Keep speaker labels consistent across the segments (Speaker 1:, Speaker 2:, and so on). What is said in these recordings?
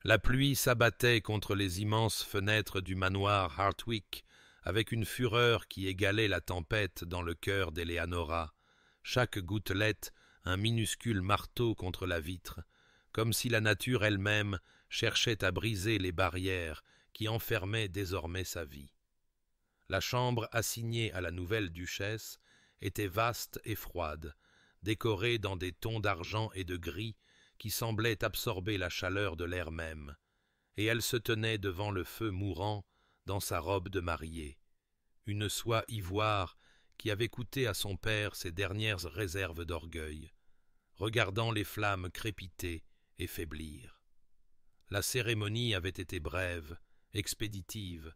Speaker 1: La pluie s'abattait contre les immenses fenêtres du manoir Hartwick avec une fureur qui égalait la tempête dans le cœur d'Eleanora, chaque gouttelette un minuscule marteau contre la vitre, comme si la nature elle-même cherchait à briser les barrières qui enfermaient désormais sa vie. La chambre assignée à la nouvelle duchesse était vaste et froide, décorée dans des tons d'argent et de gris qui semblaient absorber la chaleur de l'air même, et elle se tenait devant le feu mourant dans sa robe de mariée, une soie ivoire qui avait coûté à son père ses dernières réserves d'orgueil, regardant les flammes crépiter et faiblir. La cérémonie avait été brève, expéditive,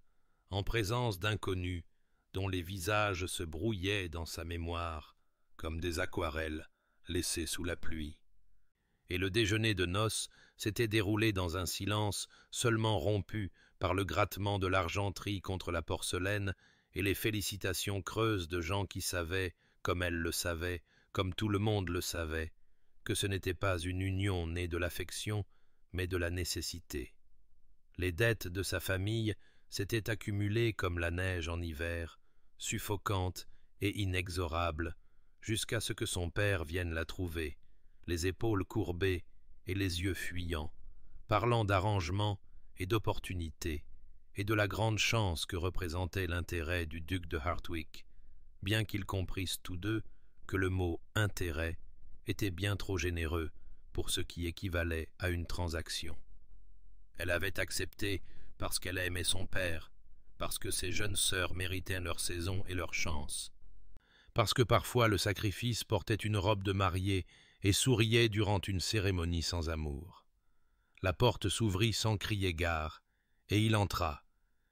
Speaker 1: en présence d'inconnus dont les visages se brouillaient dans sa mémoire comme des aquarelles laissées sous la pluie. Et le déjeuner de noces s'était déroulé dans un silence seulement rompu par le grattement de l'argenterie contre la porcelaine et les félicitations creuses de gens qui savaient, comme elle le savait, comme tout le monde le savait, que ce n'était pas une union née de l'affection, mais de la nécessité. Les dettes de sa famille s'étaient accumulées comme la neige en hiver, suffocantes et inexorables, jusqu'à ce que son père vienne la trouver, les épaules courbées et les yeux fuyants, parlant d'arrangement et d'opportunité, et de la grande chance que représentait l'intérêt du duc de Hartwick, bien qu'ils comprissent tous deux que le mot « intérêt » était bien trop généreux pour ce qui équivalait à une transaction. Elle avait accepté parce qu'elle aimait son père, parce que ses jeunes sœurs méritaient leur saison et leur chance, parce que parfois le sacrifice portait une robe de mariée et souriait durant une cérémonie sans amour. La porte s'ouvrit sans crier gare, et il entra,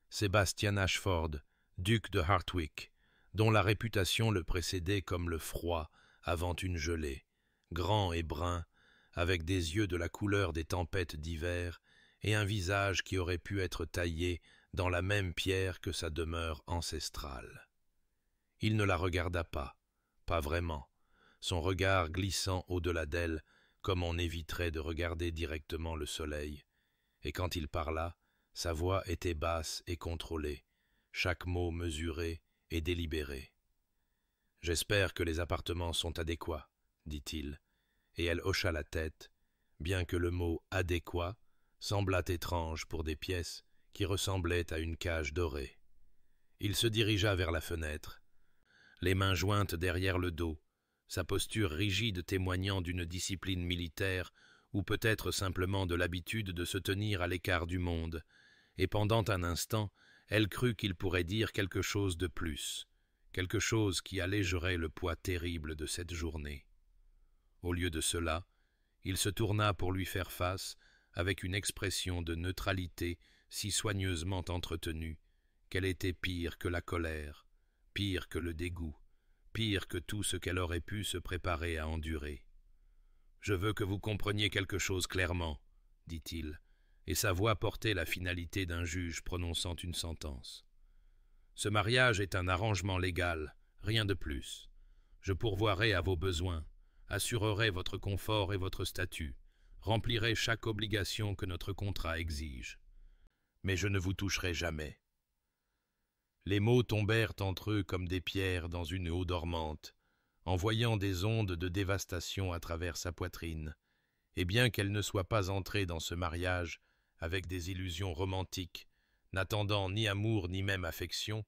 Speaker 1: Sébastien Ashford, duc de Hartwick, dont la réputation le précédait comme le froid avant une gelée, grand et brun, avec des yeux de la couleur des tempêtes d'hiver et un visage qui aurait pu être taillé dans la même pierre que sa demeure ancestrale. Il ne la regarda pas vraiment, son regard glissant au-delà d'elle comme on éviterait de regarder directement le soleil, et quand il parla, sa voix était basse et contrôlée, chaque mot mesuré et délibéré. « J'espère que les appartements sont adéquats, » dit-il, et elle hocha la tête, bien que le mot « adéquat » semblât étrange pour des pièces qui ressemblaient à une cage dorée. Il se dirigea vers la fenêtre, les mains jointes derrière le dos, sa posture rigide témoignant d'une discipline militaire ou peut-être simplement de l'habitude de se tenir à l'écart du monde, et pendant un instant, elle crut qu'il pourrait dire quelque chose de plus, quelque chose qui allégerait le poids terrible de cette journée. Au lieu de cela, il se tourna pour lui faire face avec une expression de neutralité si soigneusement entretenue qu'elle était pire que la colère, pire que le dégoût, pire que tout ce qu'elle aurait pu se préparer à endurer. « Je veux que vous compreniez quelque chose clairement, » dit-il, et sa voix portait la finalité d'un juge prononçant une sentence. « Ce mariage est un arrangement légal, rien de plus. Je pourvoirai à vos besoins, assurerai votre confort et votre statut, remplirai chaque obligation que notre contrat exige. Mais je ne vous toucherai jamais. » Les mots tombèrent entre eux comme des pierres dans une eau dormante, envoyant des ondes de dévastation à travers sa poitrine, et bien qu'elle ne soit pas entrée dans ce mariage avec des illusions romantiques, n'attendant ni amour ni même affection,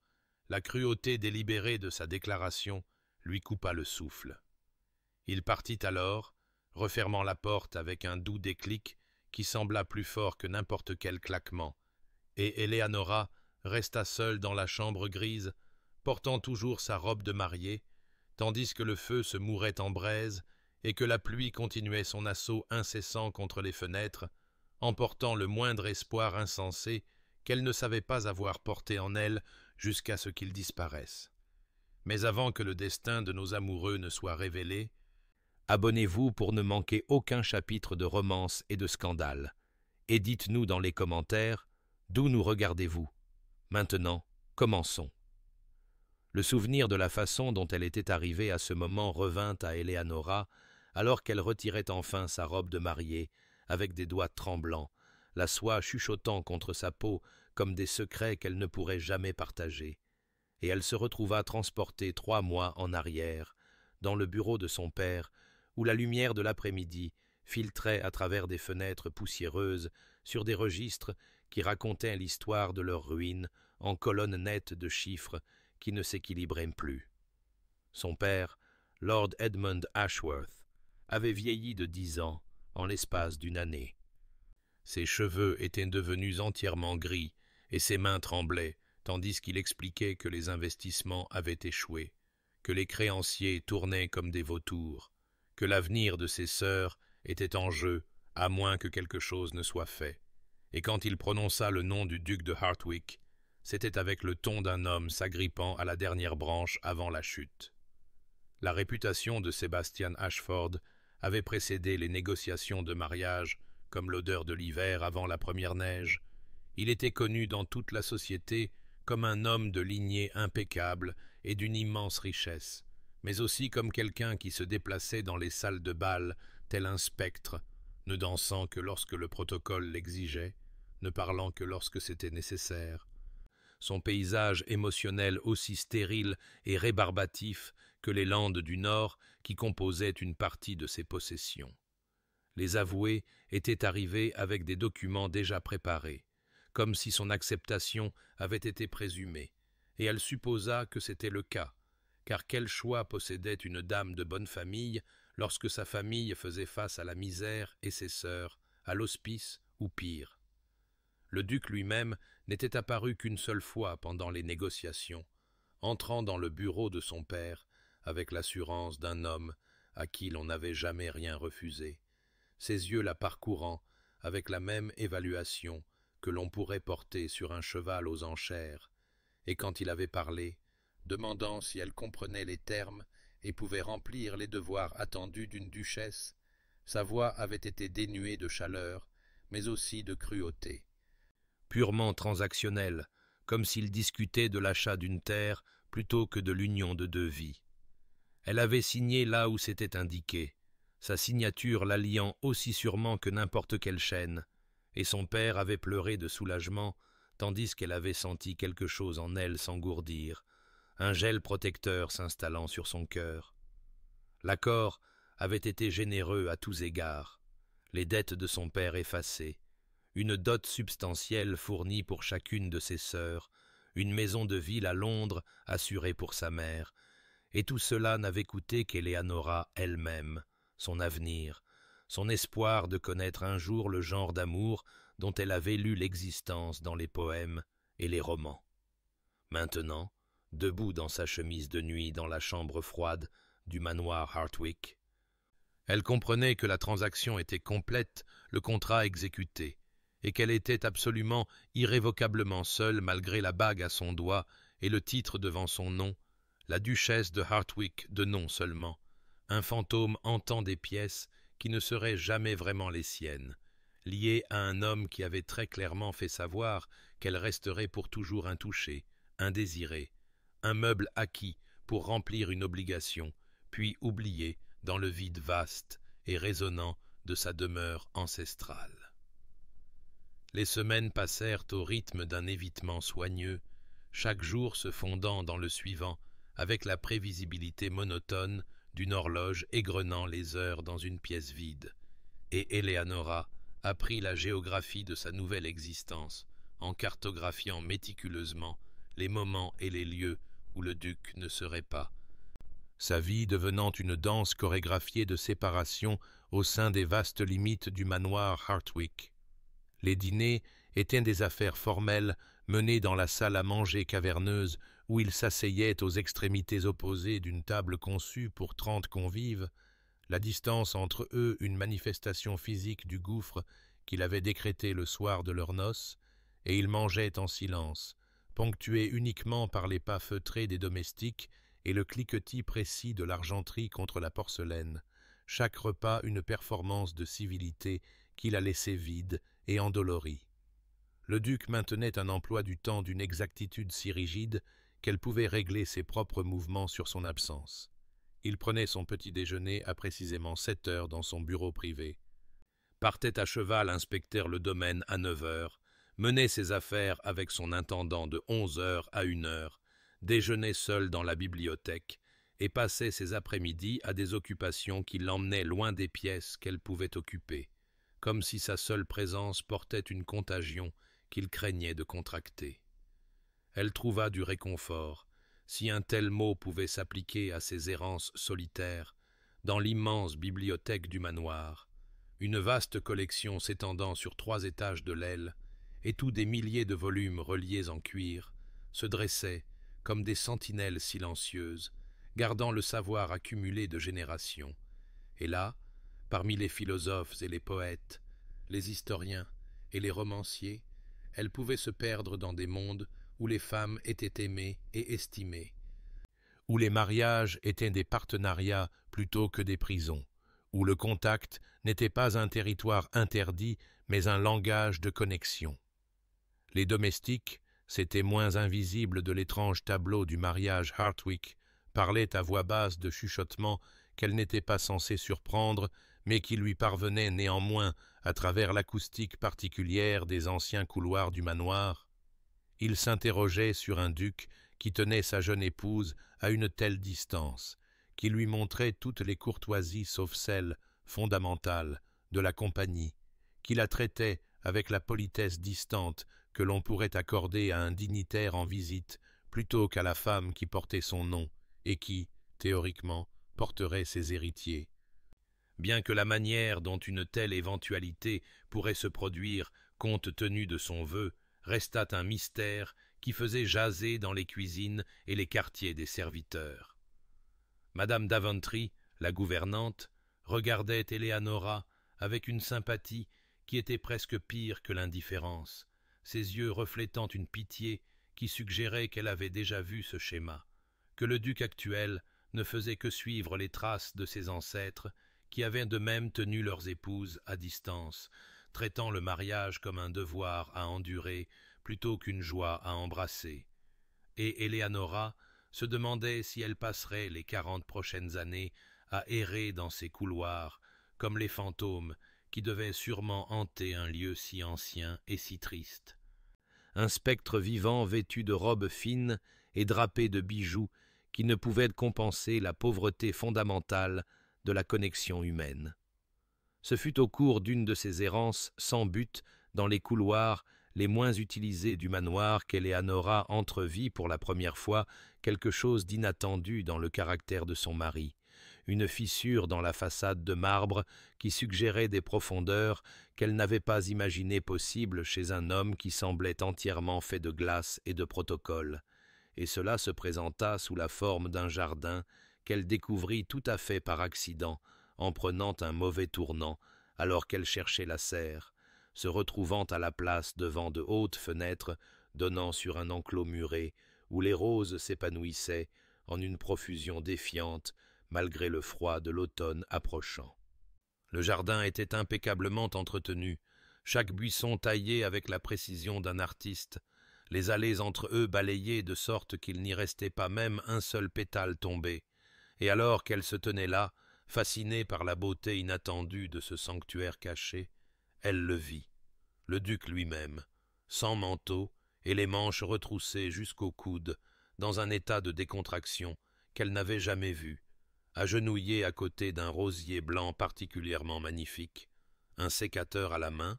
Speaker 1: la cruauté délibérée de sa déclaration lui coupa le souffle. Il partit alors, refermant la porte avec un doux déclic qui sembla plus fort que n'importe quel claquement, et Eleanora resta seule dans la chambre grise, portant toujours sa robe de mariée, tandis que le feu se mourait en braise et que la pluie continuait son assaut incessant contre les fenêtres, emportant le moindre espoir insensé qu'elle ne savait pas avoir porté en elle jusqu'à ce qu'il disparaisse. Mais avant que le destin de nos amoureux ne soit révélé, abonnez-vous pour ne manquer aucun chapitre de romance et de scandale, et dites-nous dans les commentaires d'où nous regardez-vous. Maintenant, commençons. Le souvenir de la façon dont elle était arrivée à ce moment revint à Eleanora, alors qu'elle retirait enfin sa robe de mariée, avec des doigts tremblants, la soie chuchotant contre sa peau comme des secrets qu'elle ne pourrait jamais partager. Et elle se retrouva transportée 3 mois en arrière, dans le bureau de son père, où la lumière de l'après-midi filtrait à travers des fenêtres poussiéreuses sur des registres qui racontaient l'histoire de leur ruine en colonnes nettes de chiffres qui ne s'équilibraient plus. Son père, Lord Edmund Ashworth, avait vieilli de 10 ans en l'espace d'une année. Ses cheveux étaient devenus entièrement gris et ses mains tremblaient, tandis qu'il expliquait que les investissements avaient échoué, que les créanciers tournaient comme des vautours, que l'avenir de ses sœurs était en jeu, à moins que quelque chose ne soit fait. Et quand il prononça le nom du duc de Hartwick, c'était avec le ton d'un homme s'agrippant à la dernière branche avant la chute. La réputation de Sebastian Ashford avait précédé les négociations de mariage comme l'odeur de l'hiver avant la première neige. Il était connu dans toute la société comme un homme de lignée impeccable et d'une immense richesse, mais aussi comme quelqu'un qui se déplaçait dans les salles de bal tel un spectre, ne dansant que lorsque le protocole l'exigeait, ne parlant que lorsque c'était nécessaire. Son paysage émotionnel aussi stérile et rébarbatif que les landes du Nord qui composaient une partie de ses possessions. Les avoués étaient arrivés avec des documents déjà préparés, comme si son acceptation avait été présumée, et elle supposa que c'était le cas, car quel choix possédait une dame de bonne famille lorsque sa famille faisait face à la misère et ses sœurs, à l'hospice ou pire. Le duc lui-même n'était apparu qu'une seule fois pendant les négociations, entrant dans le bureau de son père avec l'assurance d'un homme à qui l'on n'avait jamais rien refusé, ses yeux la parcourant avec la même évaluation que l'on pourrait porter sur un cheval aux enchères, et quand il avait parlé, demandant si elle comprenait les termes et pouvait remplir les devoirs attendus d'une duchesse, sa voix avait été dénuée de chaleur, mais aussi de cruauté. Purement transactionnel, comme s'il discutait de l'achat d'une terre plutôt que de l'union de 2 vies. Elle avait signé là où c'était indiqué, sa signature la liant aussi sûrement que n'importe quelle chaîne, et son père avait pleuré de soulagement, tandis qu'elle avait senti quelque chose en elle s'engourdir, un gel protecteur s'installant sur son cœur. L'accord avait été généreux à tous égards, les dettes de son père effacées, une dot substantielle fournie pour chacune de ses sœurs, une maison de ville à Londres assurée pour sa mère, et tout cela n'avait coûté qu'Eleanora elle-même, son avenir, son espoir de connaître un jour le genre d'amour dont elle avait lu l'existence dans les poèmes et les romans. Maintenant, debout dans sa chemise de nuit dans la chambre froide du manoir Hartwick, elle comprenait que la transaction était complète, le contrat exécuté, et qu'elle était absolument, irrévocablement seule malgré la bague à son doigt et le titre devant son nom, la duchesse de Hartwick de nom seulement, un fantôme hantant des pièces qui ne seraient jamais vraiment les siennes, liée à un homme qui avait très clairement fait savoir qu'elle resterait pour toujours intouchée, indésirée, un meuble acquis pour remplir une obligation, puis oublié dans le vide vaste et résonnant de sa demeure ancestrale. Les semaines passèrent au rythme d'un évitement soigneux, chaque jour se fondant dans le suivant avec la prévisibilité monotone d'une horloge égrenant les heures dans une pièce vide, et Eleanora apprit la géographie de sa nouvelle existence en cartographiant méticuleusement les moments et les lieux où le duc ne serait pas, sa vie devenant une danse chorégraphiée de séparation au sein des vastes limites du manoir Hartwick. Les dîners étaient des affaires formelles menées dans la salle à manger caverneuse où ils s'asseyaient aux extrémités opposées d'une table conçue pour 30 convives, la distance entre eux une manifestation physique du gouffre qu'il avait décrété le soir de leurs noces, et ils mangeaient en silence, ponctués uniquement par les pas feutrés des domestiques et le cliquetis précis de l'argenterie contre la porcelaine, chaque repas une performance de civilité qui la laissait vide et endolorie. Le duc maintenait un emploi du temps d'une exactitude si rigide qu'elle pouvait régler ses propres mouvements sur son absence. Il prenait son petit déjeuner à précisément 7 heures dans son bureau privé. partait à cheval inspecter le domaine à 9 heures, menait ses affaires avec son intendant de 11 heures à 1 heure, déjeunait seul dans la bibliothèque et passait ses après-midi à des occupations qui l'emmenaient loin des pièces qu'elle pouvait occuper, comme si sa seule présence portait une contagion qu'il craignait de contracter. Elle trouva du réconfort, si un tel mot pouvait s'appliquer à ses errances solitaires, dans l'immense bibliothèque du manoir, une vaste collection s'étendant sur 3 étages de l'aile, et tous des milliers de volumes reliés en cuir, se dressaient comme des sentinelles silencieuses, gardant le savoir accumulé de générations. Et là, parmi les philosophes et les poètes, les historiens et les romanciers, elle pouvait se perdre dans des mondes où les femmes étaient aimées et estimées, où les mariages étaient des partenariats plutôt que des prisons, où le contact n'était pas un territoire interdit, mais un langage de connexion. Les domestiques, ces témoins invisibles de l'étrange tableau du mariage Hartwig, parlaient à voix basse de chuchotements qu'elle n'était pas censée surprendre, mais qui lui parvenaient néanmoins à travers l'acoustique particulière des anciens couloirs du manoir. Il s'interrogeait sur un duc qui tenait sa jeune épouse à une telle distance, qui lui montrait toutes les courtoisies sauf celles fondamentales de la compagnie, qui la traitait avec la politesse distante que l'on pourrait accorder à un dignitaire en visite plutôt qu'à la femme qui portait son nom et qui, théoriquement, porterait ses héritiers. Bien que la manière dont une telle éventualité pourrait se produire compte tenu de son vœu restât un mystère qui faisait jaser dans les cuisines et les quartiers des serviteurs. Madame Daventry, la gouvernante, regardait Eleanora avec une sympathie qui était presque pire que l'indifférence, ses yeux reflétant une pitié qui suggérait qu'elle avait déjà vu ce schéma, que le duc actuel ne faisait que suivre les traces de ses ancêtres qui avaient de même tenu leurs épouses à distance, traitant le mariage comme un devoir à endurer plutôt qu'une joie à embrasser. Et Eleanora se demandait si elle passerait les 40 prochaines années à errer dans ces couloirs, comme les fantômes qui devaient sûrement hanter un lieu si ancien et si triste. Un spectre vivant vêtu de robes fines et drapé de bijoux qui ne pouvaient compenser la pauvreté fondamentale de la connexion humaine. Ce fut au cours d'une de ces errances sans but dans les couloirs les moins utilisés du manoir qu'Eleanora entrevit pour la première fois quelque chose d'inattendu dans le caractère de son mari, une fissure dans la façade de marbre qui suggérait des profondeurs qu'elle n'avait pas imaginées possibles chez un homme qui semblait entièrement fait de glace et de protocole, et cela se présenta sous la forme d'un jardin qu'elle découvrit tout à fait par accident en prenant un mauvais tournant alors qu'elle cherchait la serre, se retrouvant à la place devant de hautes fenêtres donnant sur un enclos muré où les roses s'épanouissaient en une profusion défiante malgré le froid de l'automne approchant. Le jardin était impeccablement entretenu, chaque buisson taillé avec la précision d'un artiste, les allées entre eux balayées de sorte qu'il n'y restait pas même un seul pétale tombé, et alors qu'elle se tenait là, fascinée par la beauté inattendue de ce sanctuaire caché, elle le vit, le duc lui-même, sans manteau et les manches retroussées jusqu'aux coudes, dans un état de décontraction qu'elle n'avait jamais vu, agenouillé à côté d'un rosier blanc particulièrement magnifique, un sécateur à la main,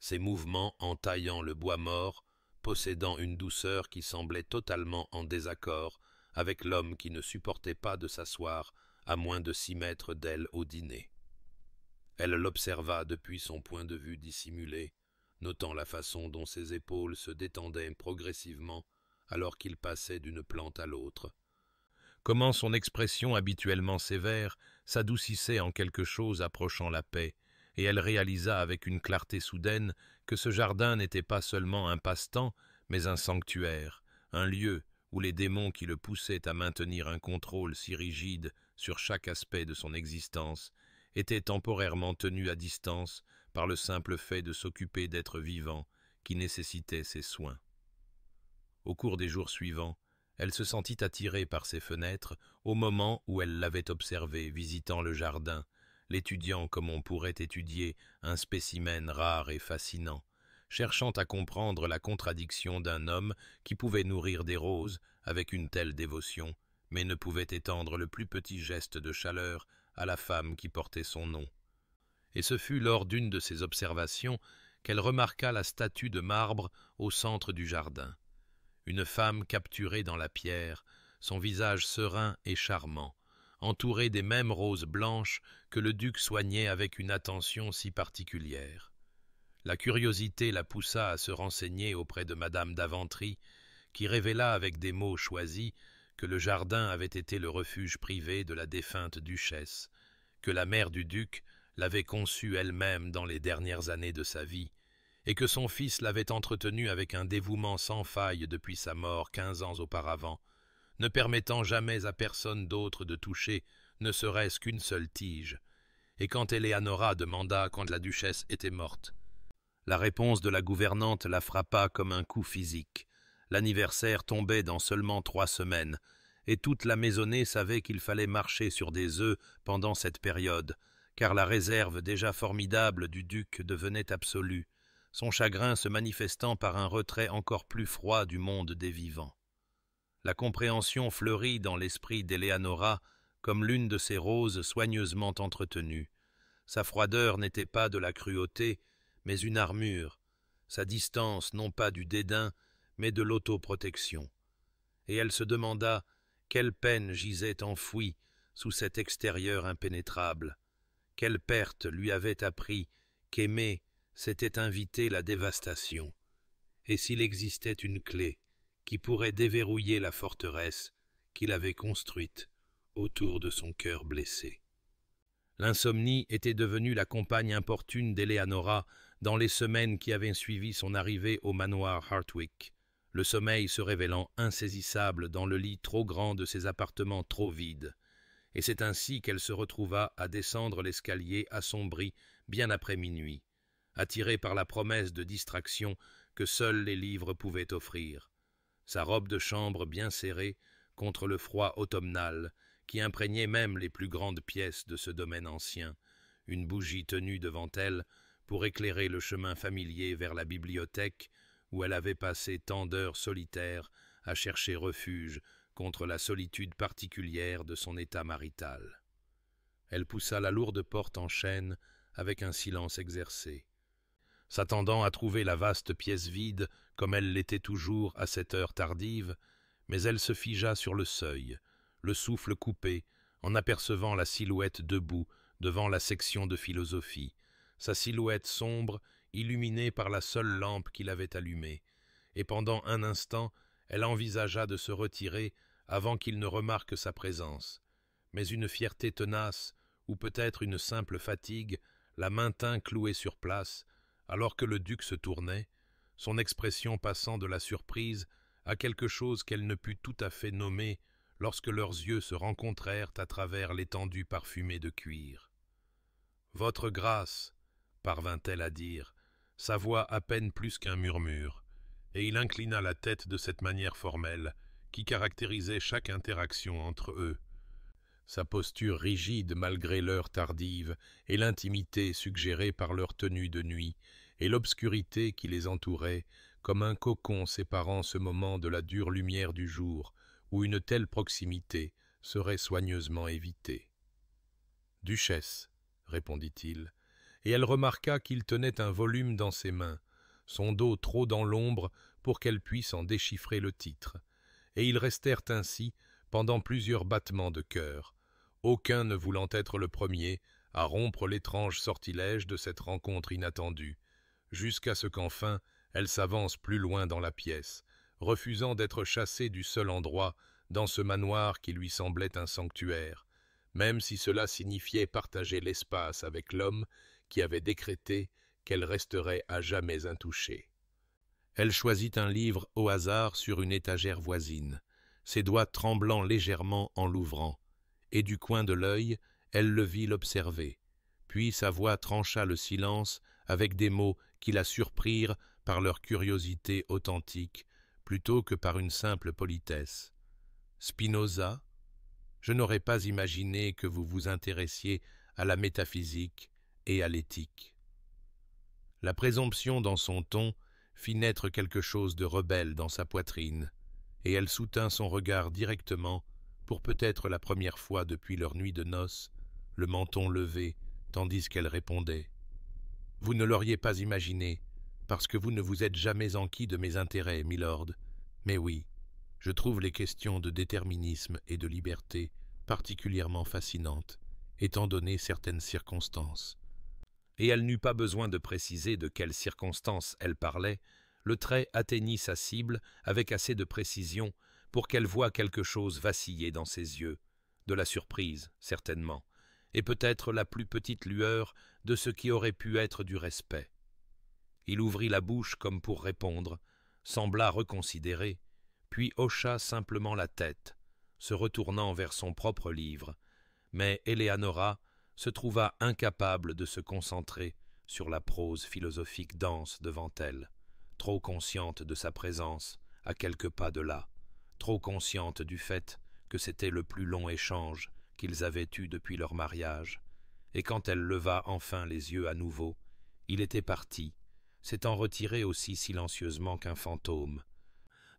Speaker 1: ses mouvements entaillant le bois mort, possédant une douceur qui semblait totalement en désaccord avec l'homme qui ne supportait pas de s'asseoir à moins de 6 mètres d'elle au dîner. Elle l'observa depuis son point de vue dissimulé, notant la façon dont ses épaules se détendaient progressivement alors qu'il passait d'une plante à l'autre. Comment son expression habituellement sévère s'adoucissait en quelque chose approchant la paix, et elle réalisa avec une clarté soudaine que ce jardin n'était pas seulement un passe-temps, mais un sanctuaire, un lieu où les démons qui le poussaient à maintenir un contrôle si rigide sur chaque aspect de son existence étaient temporairement tenus à distance par le simple fait de s'occuper d'êtres vivants qui nécessitaient ses soins. Au cours des jours suivants, elle se sentit attirée par ces fenêtres au moment où elle l'avait observé visitant le jardin, l'étudiant comme on pourrait étudier un spécimen rare et fascinant, cherchant à comprendre la contradiction d'un homme qui pouvait nourrir des roses avec une telle dévotion, mais ne pouvait étendre le plus petit geste de chaleur à la femme qui portait son nom. Et ce fut lors d'une de ces observations qu'elle remarqua la statue de marbre au centre du jardin. Une femme capturée dans la pierre, son visage serein et charmant, entourée des mêmes roses blanches que le duc soignait avec une attention si particulière. La curiosité la poussa à se renseigner auprès de madame d'Aventry, qui révéla avec des mots choisis que le jardin avait été le refuge privé de la défunte duchesse, que la mère du duc l'avait conçu elle-même dans les dernières années de sa vie, et que son fils l'avait entretenu avec un dévouement sans faille depuis sa mort 15 ans auparavant, ne permettant jamais à personne d'autre de toucher ne serait-ce qu'une seule tige, et quand Eleanora demanda quand la duchesse était morte, la réponse de la gouvernante la frappa comme un coup physique. L'anniversaire tombait dans seulement 3 semaines, et toute la maisonnée savait qu'il fallait marcher sur des œufs pendant cette période, car la réserve déjà formidable du duc devenait absolue, son chagrin se manifestant par un retrait encore plus froid du monde des vivants. La compréhension fleurit dans l'esprit d'Eleanora comme l'une de ces roses soigneusement entretenues. Sa froideur n'était pas de la cruauté, mais une armure, sa distance non pas du dédain, mais de l'autoprotection. Et elle se demanda quelle peine gisait enfouie sous cet extérieur impénétrable, quelle perte lui avait appris qu'aimer, c'était inviter la dévastation, et s'il existait une clé qui pourrait déverrouiller la forteresse qu'il avait construite autour de son cœur blessé. L'insomnie était devenue la compagne importune d'Eleanora dans les semaines qui avaient suivi son arrivée au manoir Hartwick, le sommeil se révélant insaisissable dans le lit trop grand de ses appartements trop vides, et c'est ainsi qu'elle se retrouva à descendre l'escalier assombri bien après minuit, attirée par la promesse de distraction que seuls les livres pouvaient offrir. Sa robe de chambre bien serrée contre le froid automnal qui imprégnait même les plus grandes pièces de ce domaine ancien, une bougie tenue devant elle pour éclairer le chemin familier vers la bibliothèque où elle avait passé tant d'heures solitaires à chercher refuge contre la solitude particulière de son état marital. Elle poussa la lourde porte en chêne avec un silence exercé, s'attendant à trouver la vaste pièce vide comme elle l'était toujours à cette heure tardive, mais elle se figea sur le seuil, le souffle coupé, en apercevant la silhouette debout devant la section de philosophie, sa silhouette sombre illuminée par la seule lampe qu'il avait allumée, et pendant un instant elle envisagea de se retirer avant qu'il ne remarque sa présence, mais une fierté tenace, ou peut-être une simple fatigue, la maintint clouée sur place, alors que le duc se tournait, son expression passant de la surprise à quelque chose qu'elle ne put tout à fait nommer lorsque leurs yeux se rencontrèrent à travers l'étendue parfumée de cuir. « Votre grâce » parvint-elle à dire, sa voix à peine plus qu'un murmure, et il inclina la tête de cette manière formelle qui caractérisait chaque interaction entre eux. Sa posture rigide malgré l'heure tardive et l'intimité suggérée par leur tenue de nuit et l'obscurité qui les entourait, comme un cocon séparant ce moment de la dure lumière du jour, où une telle proximité serait soigneusement évitée. « Duchesse, » répondit-il, et elle remarqua qu'il tenait un volume dans ses mains, son dos trop dans l'ombre pour qu'elle puisse en déchiffrer le titre, et ils restèrent ainsi pendant plusieurs battements de cœur, aucun ne voulant être le premier à rompre l'étrange sortilège de cette rencontre inattendue, jusqu'à ce qu'enfin elle s'avance plus loin dans la pièce, refusant d'être chassée du seul endroit dans ce manoir qui lui semblait un sanctuaire, même si cela signifiait partager l'espace avec l'homme qui avait décrété qu'elle resterait à jamais intouchée. Elle choisit un livre au hasard sur une étagère voisine, ses doigts tremblant légèrement en l'ouvrant, et du coin de l'œil, elle le vit l'observer. Puis sa voix trancha le silence avec des mots qui la surprirent par leur curiosité authentique, plutôt que par une simple politesse. « Spinoza, je n'aurais pas imaginé que vous vous intéressiez à la métaphysique et à l'éthique. La présomption dans son ton fit naître quelque chose de rebelle dans sa poitrine, et elle soutint son regard directement, pour peut-être la première fois depuis leur nuit de noces, le menton levé, tandis qu'elle répondait. « Vous ne l'auriez pas imaginé, parce que vous ne vous êtes jamais enquis de mes intérêts, milord. Mais oui, je trouve les questions de déterminisme et de liberté particulièrement fascinantes, étant donné certaines circonstances. » Et elle n'eut pas besoin de préciser de quelles circonstances elle parlait, le trait atteignit sa cible avec assez de précision pour qu'elle voie quelque chose vaciller dans ses yeux, de la surprise, certainement, et peut-être la plus petite lueur de ce qui aurait pu être du respect. Il ouvrit la bouche comme pour répondre, sembla reconsidérer, puis hocha simplement la tête, se retournant vers son propre livre, mais Eleanora se trouva incapable de se concentrer sur la prose philosophique dense devant elle, trop consciente de sa présence à quelques pas de là, trop consciente du fait que c'était le plus long échange qu'ils avaient eu depuis leur mariage, et quand elle leva enfin les yeux à nouveau, il était parti, s'étant retiré aussi silencieusement qu'un fantôme,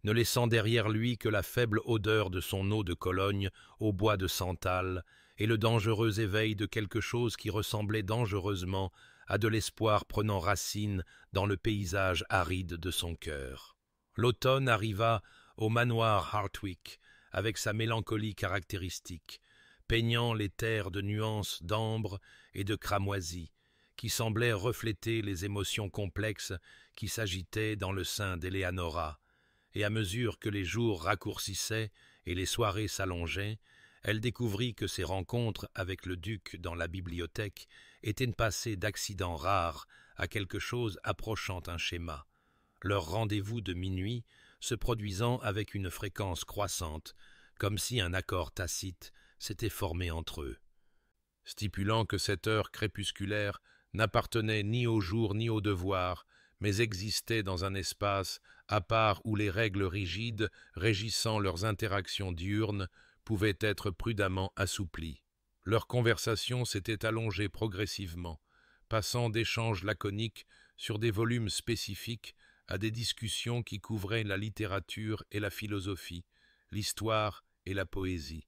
Speaker 1: ne laissant derrière lui que la faible odeur de son eau de Cologne au bois de santal et le dangereux éveil de quelque chose qui ressemblait dangereusement à de l'espoir prenant racine dans le paysage aride de son cœur. L'automne arriva au manoir Hartwick avec sa mélancolie caractéristique, peignant les terres de nuances d'ambre et de cramoisie, qui semblaient refléter les émotions complexes qui s'agitaient dans le sein d'Eleanora, et à mesure que les jours raccourcissaient et les soirées s'allongeaient, elle découvrit que ses rencontres avec le duc dans la bibliothèque étaient passées d'accidents rares à quelque chose approchant un schéma, leur rendez-vous de minuit se produisant avec une fréquence croissante, comme si un accord tacite s'était formé entre eux, stipulant que cette heure crépusculaire n'appartenait ni au jour ni au devoir, mais existait dans un espace à part où les règles rigides régissant leurs interactions diurnes pouvaient être prudemment assouplies. Leur conversation s'était allongée progressivement, passant d'échanges laconiques sur des volumes spécifiques à des discussions qui couvraient la littérature et la philosophie, l'histoire et la poésie.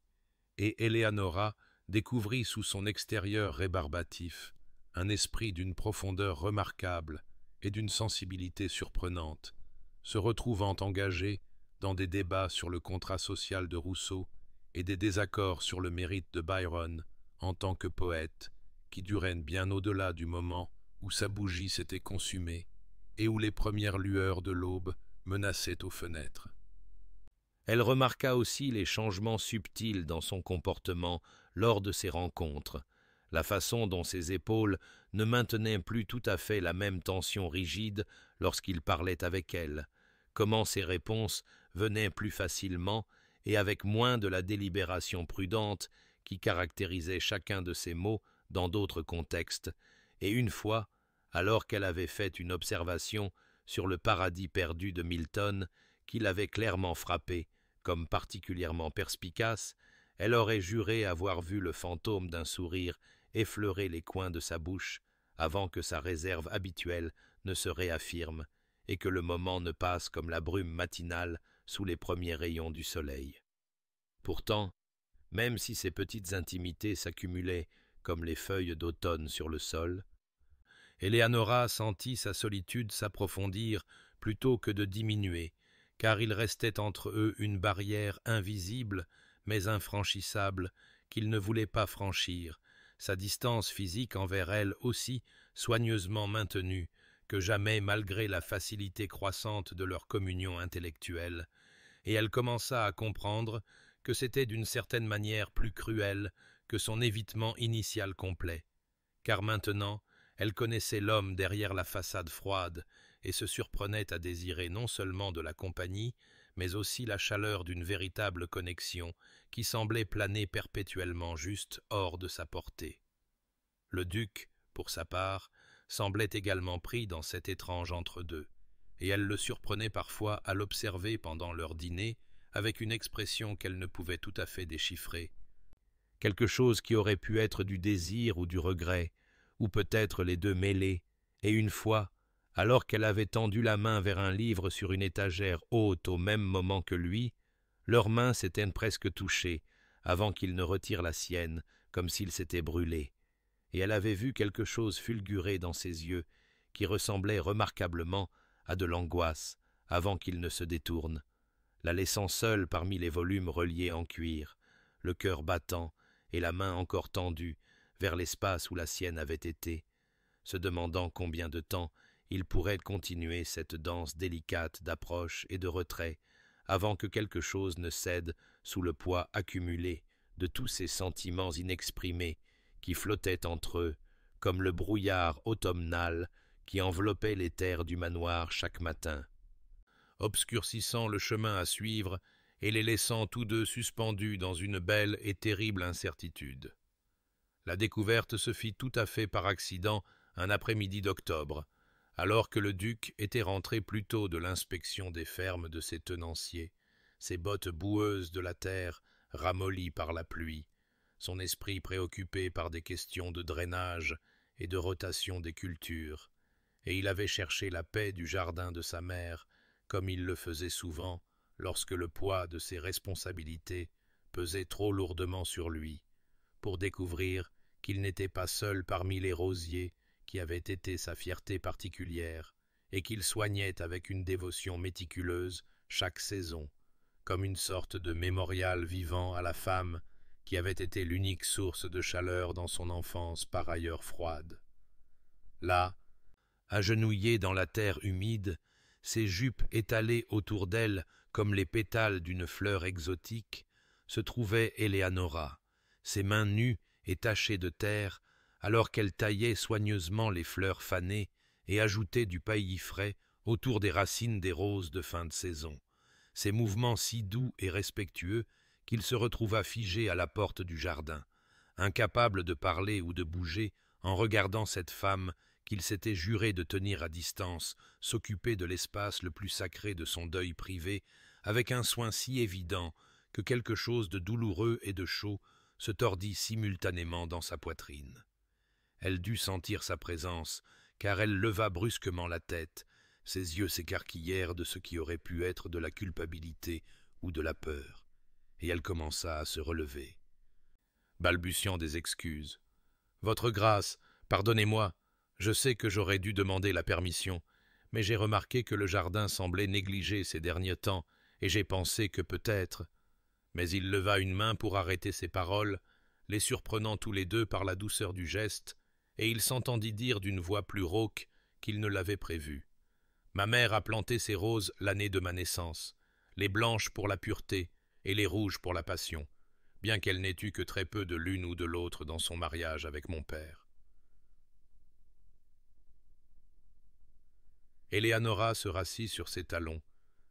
Speaker 1: Et Eleanora découvrit sous son extérieur rébarbatif un esprit d'une profondeur remarquable et d'une sensibilité surprenante, se retrouvant engagée dans des débats sur le contrat social de Rousseau et des désaccords sur le mérite de Byron en tant que poète, qui duraient bien au-delà du moment où sa bougie s'était consumée et où les premières lueurs de l'aube menaçaient aux fenêtres. Elle remarqua aussi les changements subtils dans son comportement lors de ces rencontres, la façon dont ses épaules ne maintenaient plus tout à fait la même tension rigide lorsqu'il parlait avec elle, comment ses réponses venaient plus facilement et avec moins de la délibération prudente qui caractérisait chacun de ses mots dans d'autres contextes, et une fois, alors qu'elle avait fait une observation sur le paradis perdu de Milton, qui l'avait clairement frappée comme particulièrement perspicace, elle aurait juré avoir vu le fantôme d'un sourire effleurer les coins de sa bouche avant que sa réserve habituelle ne se réaffirme et que le moment ne passe comme la brume matinale sous les premiers rayons du soleil. Pourtant, même si ces petites intimités s'accumulaient comme les feuilles d'automne sur le sol, Eleanora sentit sa solitude s'approfondir plutôt que de diminuer, car il restait entre eux une barrière invisible mais infranchissable qu'il ne voulait pas franchir, sa distance physique envers elle aussi soigneusement maintenue que jamais malgré la facilité croissante de leur communion intellectuelle, et elle commença à comprendre que c'était d'une certaine manière plus cruel que son évitement initial complet, car maintenant elle connaissait l'homme derrière la façade froide et se surprenait à désirer non seulement de la compagnie, mais aussi la chaleur d'une véritable connexion qui semblait planer perpétuellement juste hors de sa portée. Le duc, pour sa part, semblait également pris dans cet étrange entre-deux, et elle le surprenait parfois à l'observer pendant leur dîner avec une expression qu'elle ne pouvait tout à fait déchiffrer, quelque chose qui aurait pu être du désir ou du regret, ou peut-être les deux mêlés, et une fois, alors qu'elle avait tendu la main vers un livre sur une étagère haute au même moment que lui, leurs mains s'étaient presque touchées, avant qu'il ne retire la sienne, comme s'il s'était brûlé, et elle avait vu quelque chose fulgurer dans ses yeux, qui ressemblait remarquablement à de l'angoisse, avant qu'il ne se détourne, la laissant seule parmi les volumes reliés en cuir, le cœur battant et la main encore tendue vers l'espace où la sienne avait été, se demandant combien de temps il pourrait continuer cette danse délicate d'approche et de retrait, avant que quelque chose ne cède sous le poids accumulé de tous ces sentiments inexprimés qui flottaient entre eux, comme le brouillard automnal qui enveloppait les terres du manoir chaque matin, obscurcissant le chemin à suivre et les laissant tous deux suspendus dans une belle et terrible incertitude. La découverte se fit tout à fait par accident un après-midi d'octobre, alors que le duc était rentré plus tôt de l'inspection des fermes de ses tenanciers, ses bottes boueuses de la terre ramollies par la pluie, son esprit préoccupé par des questions de drainage et de rotation des cultures, et il avait cherché la paix du jardin de sa mère, comme il le faisait souvent lorsque le poids de ses responsabilités pesait trop lourdement sur lui, pour découvrir qu'il n'était pas seul parmi les rosiers qui avaient été sa fierté particulière, et qu'il soignait avec une dévotion méticuleuse chaque saison, comme une sorte de mémorial vivant à la femme qui avait été l'unique source de chaleur dans son enfance par ailleurs froide. Là, agenouillée dans la terre humide, ses jupes étalées autour d'elle comme les pétales d'une fleur exotique, se trouvait Eleanora, ses mains nues et tachées de terre, alors qu'elle taillait soigneusement les fleurs fanées et ajoutait du paillis frais autour des racines des roses de fin de saison, ses mouvements si doux et respectueux qu'il se retrouva figé à la porte du jardin, incapable de parler ou de bouger en regardant cette femme qu'il s'était juré de tenir à distance, s'occuper de l'espace le plus sacré de son deuil privé, avec un soin si évident que quelque chose de douloureux et de chaud se tordit simultanément dans sa poitrine. Elle dut sentir sa présence, car elle leva brusquement la tête, ses yeux s'écarquillèrent de ce qui aurait pu être de la culpabilité ou de la peur, et elle commença à se relever, balbutiant des excuses. « Votre grâce, pardonnez-moi, je sais que j'aurais dû demander la permission, mais j'ai remarqué que le jardin semblait négligé ces derniers temps, et j'ai pensé que peut-être… » Mais il leva une main pour arrêter ses paroles, les surprenant tous les deux par la douceur du geste, et il s'entendit dire d'une voix plus rauque qu'il ne l'avait prévu. « Ma mère a planté ces roses l'année de ma naissance, les blanches pour la pureté et les rouges pour la passion, bien qu'elle n'ait eu que très peu de l'une ou de l'autre dans son mariage avec mon père. » Eleanora se rassit sur ses talons,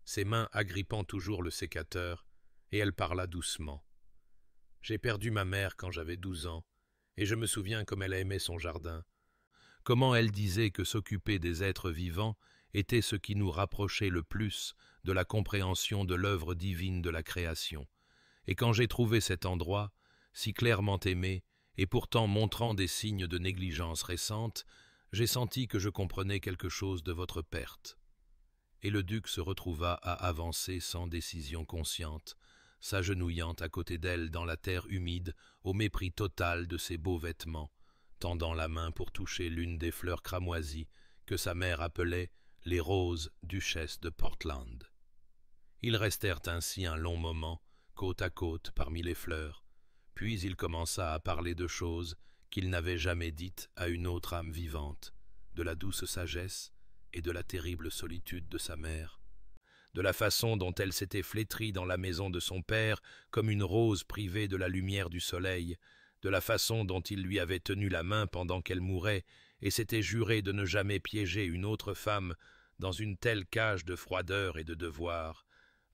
Speaker 1: ses mains agrippant toujours le sécateur, et elle parla doucement. « J'ai perdu ma mère quand j'avais 12 ans, et je me souviens comme elle aimait son jardin, comment elle disait que s'occuper des êtres vivants était ce qui nous rapprochait le plus de la compréhension de l'œuvre divine de la création, et quand j'ai trouvé cet endroit, si clairement aimé, et pourtant montrant des signes de négligence récente, j'ai senti que je comprenais quelque chose de votre perte. » Et le duc se retrouva à avancer sans décision consciente, s'agenouillant à côté d'elle dans la terre humide, au mépris total de ses beaux vêtements, tendant la main pour toucher l'une des fleurs cramoisies que sa mère appelait les roses duchesses de Portland. Ils restèrent ainsi un long moment, côte à côte parmi les fleurs, puis il commença à parler de choses qu'il n'avait jamais dites à une autre âme vivante, de la douce sagesse et de la terrible solitude de sa mère, de la façon dont elle s'était flétrie dans la maison de son père comme une rose privée de la lumière du soleil, de la façon dont il lui avait tenu la main pendant qu'elle mourait et s'était juré de ne jamais piéger une autre femme dans une telle cage de froideur et de devoir,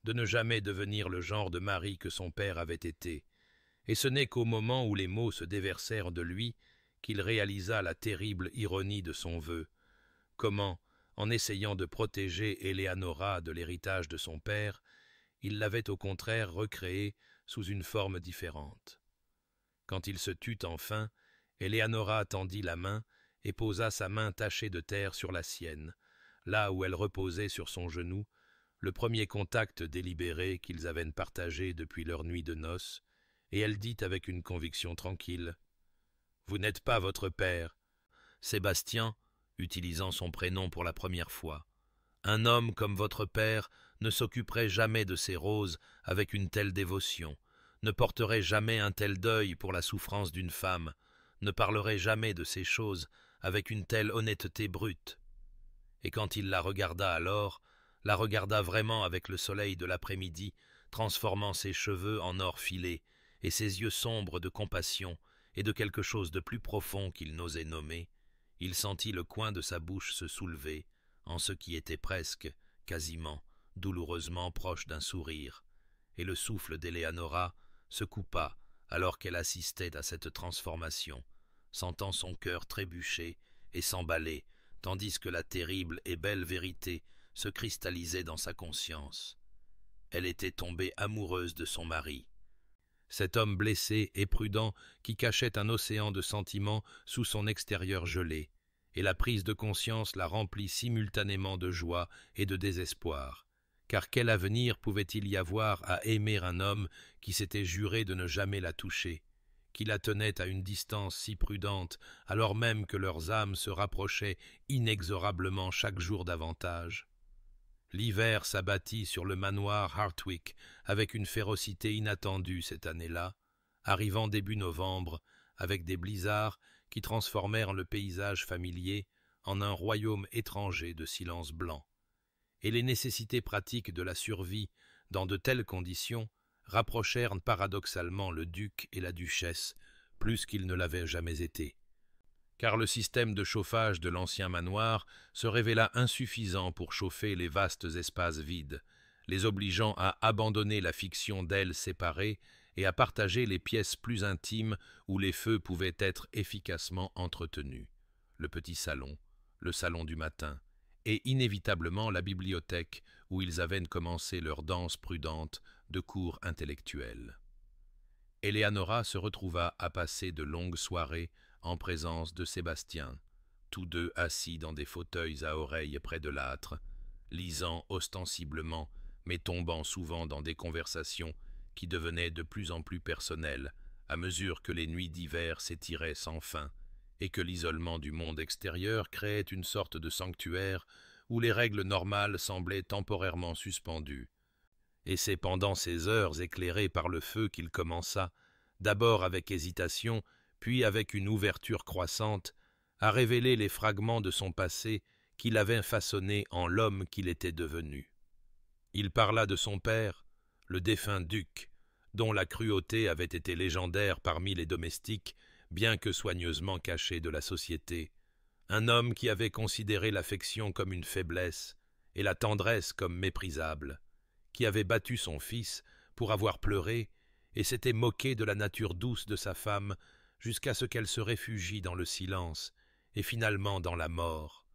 Speaker 1: de ne jamais devenir le genre de mari que son père avait été. Et ce n'est qu'au moment où les mots se déversèrent de lui qu'il réalisa la terrible ironie de son vœu. Comment, en essayant de protéger Eleanora de l'héritage de son père, il l'avait au contraire recréée sous une forme différente. Quand il se tut enfin, Eleanora tendit la main et posa sa main tachée de terre sur la sienne, là où elle reposait sur son genou, le premier contact délibéré qu'ils avaient partagé depuis leur nuit de noces, et elle dit avec une conviction tranquille « Vous n'êtes pas votre père. » Sébastien, utilisant son prénom pour la première fois, « Un homme comme votre père ne s'occuperait jamais de ces roses avec une telle dévotion, ne porterait jamais un tel deuil pour la souffrance d'une femme, ne parlerait jamais de ces choses avec une telle honnêteté brute. » Et quand il la regarda vraiment avec le soleil de l'après-midi, transformant ses cheveux en or filé, et ses yeux sombres de compassion et de quelque chose de plus profond qu'il n'osait nommer, il sentit le coin de sa bouche se soulever, en ce qui était presque, quasiment, douloureusement proche d'un sourire, et le souffle d'Eleanora se coupa alors qu'elle assistait à cette transformation, sentant son cœur trébucher et s'emballer, tandis que la terrible et belle vérité se cristallisait dans sa conscience. Elle était tombée amoureuse de son mari. Cet homme blessé et prudent qui cachait un océan de sentiments sous son extérieur gelé, et la prise de conscience la remplit simultanément de joie et de désespoir. Car quel avenir pouvait-il y avoir à aimer un homme qui s'était juré de ne jamais la toucher, qui la tenait à une distance si prudente, alors même que leurs âmes se rapprochaient inexorablement chaque jour davantage? L'hiver s'abattit sur le manoir Hartwick avec une férocité inattendue cette année-là, arrivant début novembre, avec des blizzards qui transformèrent le paysage familier en un royaume étranger de silence blanc. Et les nécessités pratiques de la survie, dans de telles conditions, rapprochèrent paradoxalement le duc et la duchesse, plus qu'ils ne l'avaient jamais été. Car le système de chauffage de l'ancien manoir se révéla insuffisant pour chauffer les vastes espaces vides, les obligeant à abandonner la fiction d'ailes séparées et à partager les pièces plus intimes où les feux pouvaient être efficacement entretenus, le petit salon, le salon du matin, et inévitablement la bibliothèque où ils avaient commencé leur danse prudente de cours intellectuels. Eleanora se retrouva à passer de longues soirées en présence de Sébastien, tous deux assis dans des fauteuils à oreilles près de l'âtre, lisant ostensiblement, mais tombant souvent dans des conversations qui devenaient de plus en plus personnelles à mesure que les nuits d'hiver s'étiraient sans fin et que l'isolement du monde extérieur créait une sorte de sanctuaire où les règles normales semblaient temporairement suspendues. Et c'est pendant ces heures éclairées par le feu qu'il commença, d'abord avec hésitation, puis avec une ouverture croissante, à révéler les fragments de son passé qu'il avait façonné en l'homme qu'il était devenu. Il parla de son père, le défunt duc, dont la cruauté avait été légendaire parmi les domestiques, bien que soigneusement caché de la société, un homme qui avait considéré l'affection comme une faiblesse et la tendresse comme méprisable, qui avait battu son fils pour avoir pleuré et s'était moqué de la nature douce de sa femme jusqu'à ce qu'elle se réfugie dans le silence et finalement dans la mort.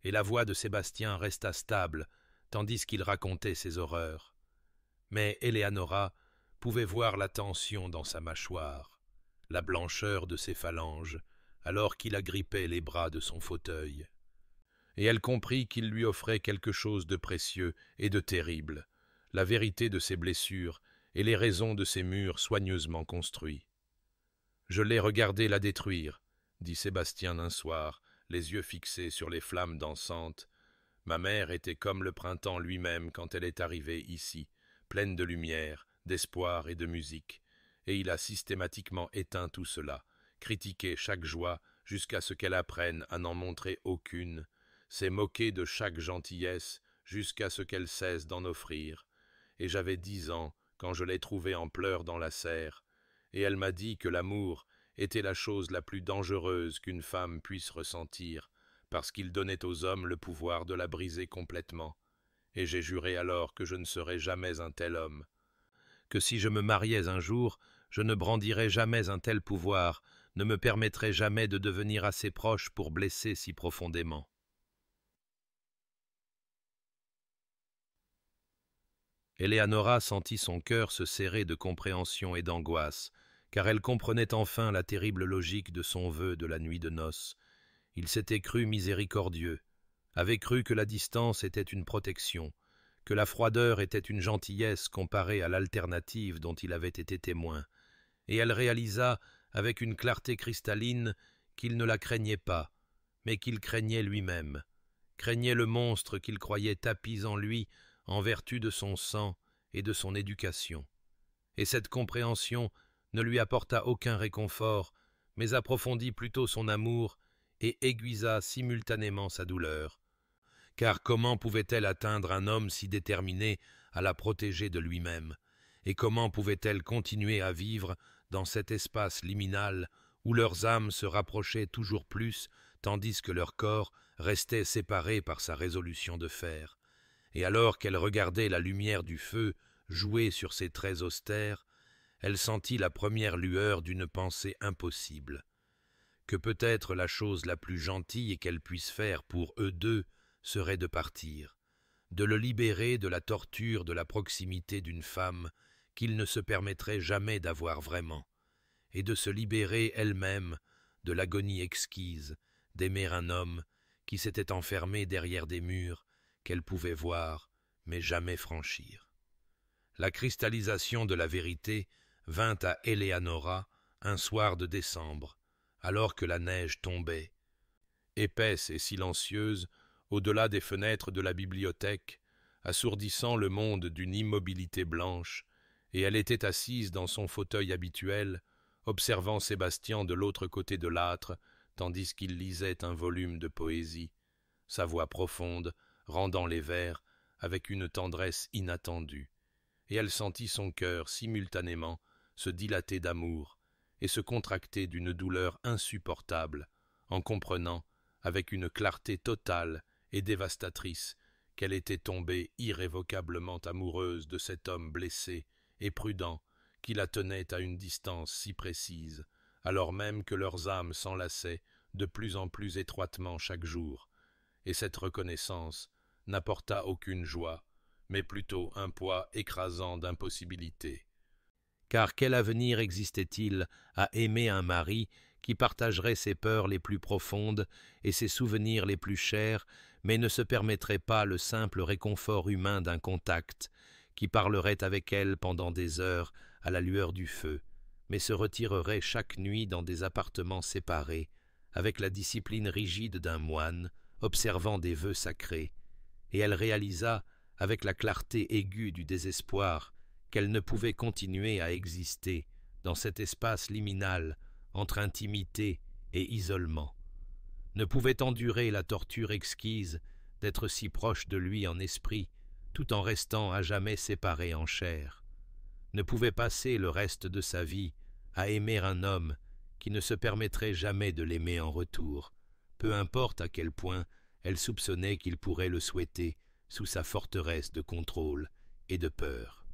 Speaker 1: Et la voix de Sébastien resta stable tandis qu'il racontait ses horreurs. Mais Eleanora pouvait voir la tension dans sa mâchoire, la blancheur de ses phalanges, alors qu'il agrippait les bras de son fauteuil. Et elle comprit qu'il lui offrait quelque chose de précieux et de terrible, la vérité de ses blessures et les raisons de ses murs soigneusement construits. « Je l'ai regardé la détruire, » dit Sébastien un soir, les yeux fixés sur les flammes dansantes. « Ma mère était comme le printemps lui-même quand elle est arrivée ici, pleine de lumière, d'espoir et de musique, et il a systématiquement éteint tout cela, critiqué chaque joie jusqu'à ce qu'elle apprenne à n'en montrer aucune, s'est moqué de chaque gentillesse jusqu'à ce qu'elle cesse d'en offrir. Et j'avais 10 ans quand je l'ai trouvée en pleurs dans la serre, et elle m'a dit que l'amour était la chose la plus dangereuse qu'une femme puisse ressentir, parce qu'il donnait aux hommes le pouvoir de la briser complètement. Et j'ai juré alors que je ne serais jamais un tel homme, que si je me mariais un jour, je ne brandirais jamais un tel pouvoir, ne me permettrais jamais de devenir assez proche pour blesser si profondément. » Eleanora sentit son cœur se serrer de compréhension et d'angoisse, car elle comprenait enfin la terrible logique de son vœu de la nuit de noces. Il s'était cru miséricordieux, avait cru que la distance était une protection, que la froideur était une gentillesse comparée à l'alternative dont il avait été témoin, et elle réalisa avec une clarté cristalline qu'il ne la craignait pas, mais qu'il craignait lui-même, craignait le monstre qu'il croyait tapis en lui en vertu de son sang et de son éducation. Et cette compréhension ne lui apporta aucun réconfort, mais approfondit plutôt son amour et aiguisa simultanément sa douleur. Car comment pouvait-elle atteindre un homme si déterminé à la protéger de lui-même, et comment pouvait-elle continuer à vivre dans cet espace liminal où leurs âmes se rapprochaient toujours plus, tandis que leur corps restait séparé par sa résolution de fer. Et alors qu'elle regardait la lumière du feu jouer sur ses traits austères, elle sentit la première lueur d'une pensée impossible. Que peut-être la chose la plus gentille qu'elle puisse faire pour eux deux serait de partir, de le libérer de la torture de la proximité d'une femme qu'il ne se permettrait jamais d'avoir vraiment, et de se libérer elle-même de l'agonie exquise d'aimer un homme qui s'était enfermé derrière des murs qu'elle pouvait voir mais jamais franchir. La cristallisation de la vérité vint à Eleanora un soir de décembre, alors que la neige tombait, épaisse et silencieuse, au-delà des fenêtres de la bibliothèque, assourdissant le monde d'une immobilité blanche, et elle était assise dans son fauteuil habituel, observant Sébastien de l'autre côté de l'âtre, tandis qu'il lisait un volume de poésie, sa voix profonde rendant les vers avec une tendresse inattendue, et elle sentit son cœur simultanément se dilater d'amour et se contracter d'une douleur insupportable, en comprenant, avec une clarté totale et dévastatrice, qu'elle était tombée irrévocablement amoureuse de cet homme blessé et prudent qui la tenait à une distance si précise, alors même que leurs âmes s'enlaçaient de plus en plus étroitement chaque jour, et cette reconnaissance n'apporta aucune joie, mais plutôt un poids écrasant d'impossibilité. Car quel avenir existait-il à aimer un mari qui partagerait ses peurs les plus profondes et ses souvenirs les plus chers, mais ne se permettrait pas le simple réconfort humain d'un contact, qui parlerait avec elle pendant des heures à la lueur du feu, mais se retirerait chaque nuit dans des appartements séparés, avec la discipline rigide d'un moine, observant des vœux sacrés, et elle réalisa, avec la clarté aiguë du désespoir, qu'elle ne pouvait continuer à exister dans cet espace liminal entre intimité et isolement, ne pouvait endurer la torture exquise d'être si proche de lui en esprit, tout en restant à jamais séparée en chair, ne pouvait passer le reste de sa vie à aimer un homme qui ne se permettrait jamais de l'aimer en retour, peu importe à quel point elle soupçonnait qu'il pourrait le souhaiter sous sa forteresse de contrôle et de peur.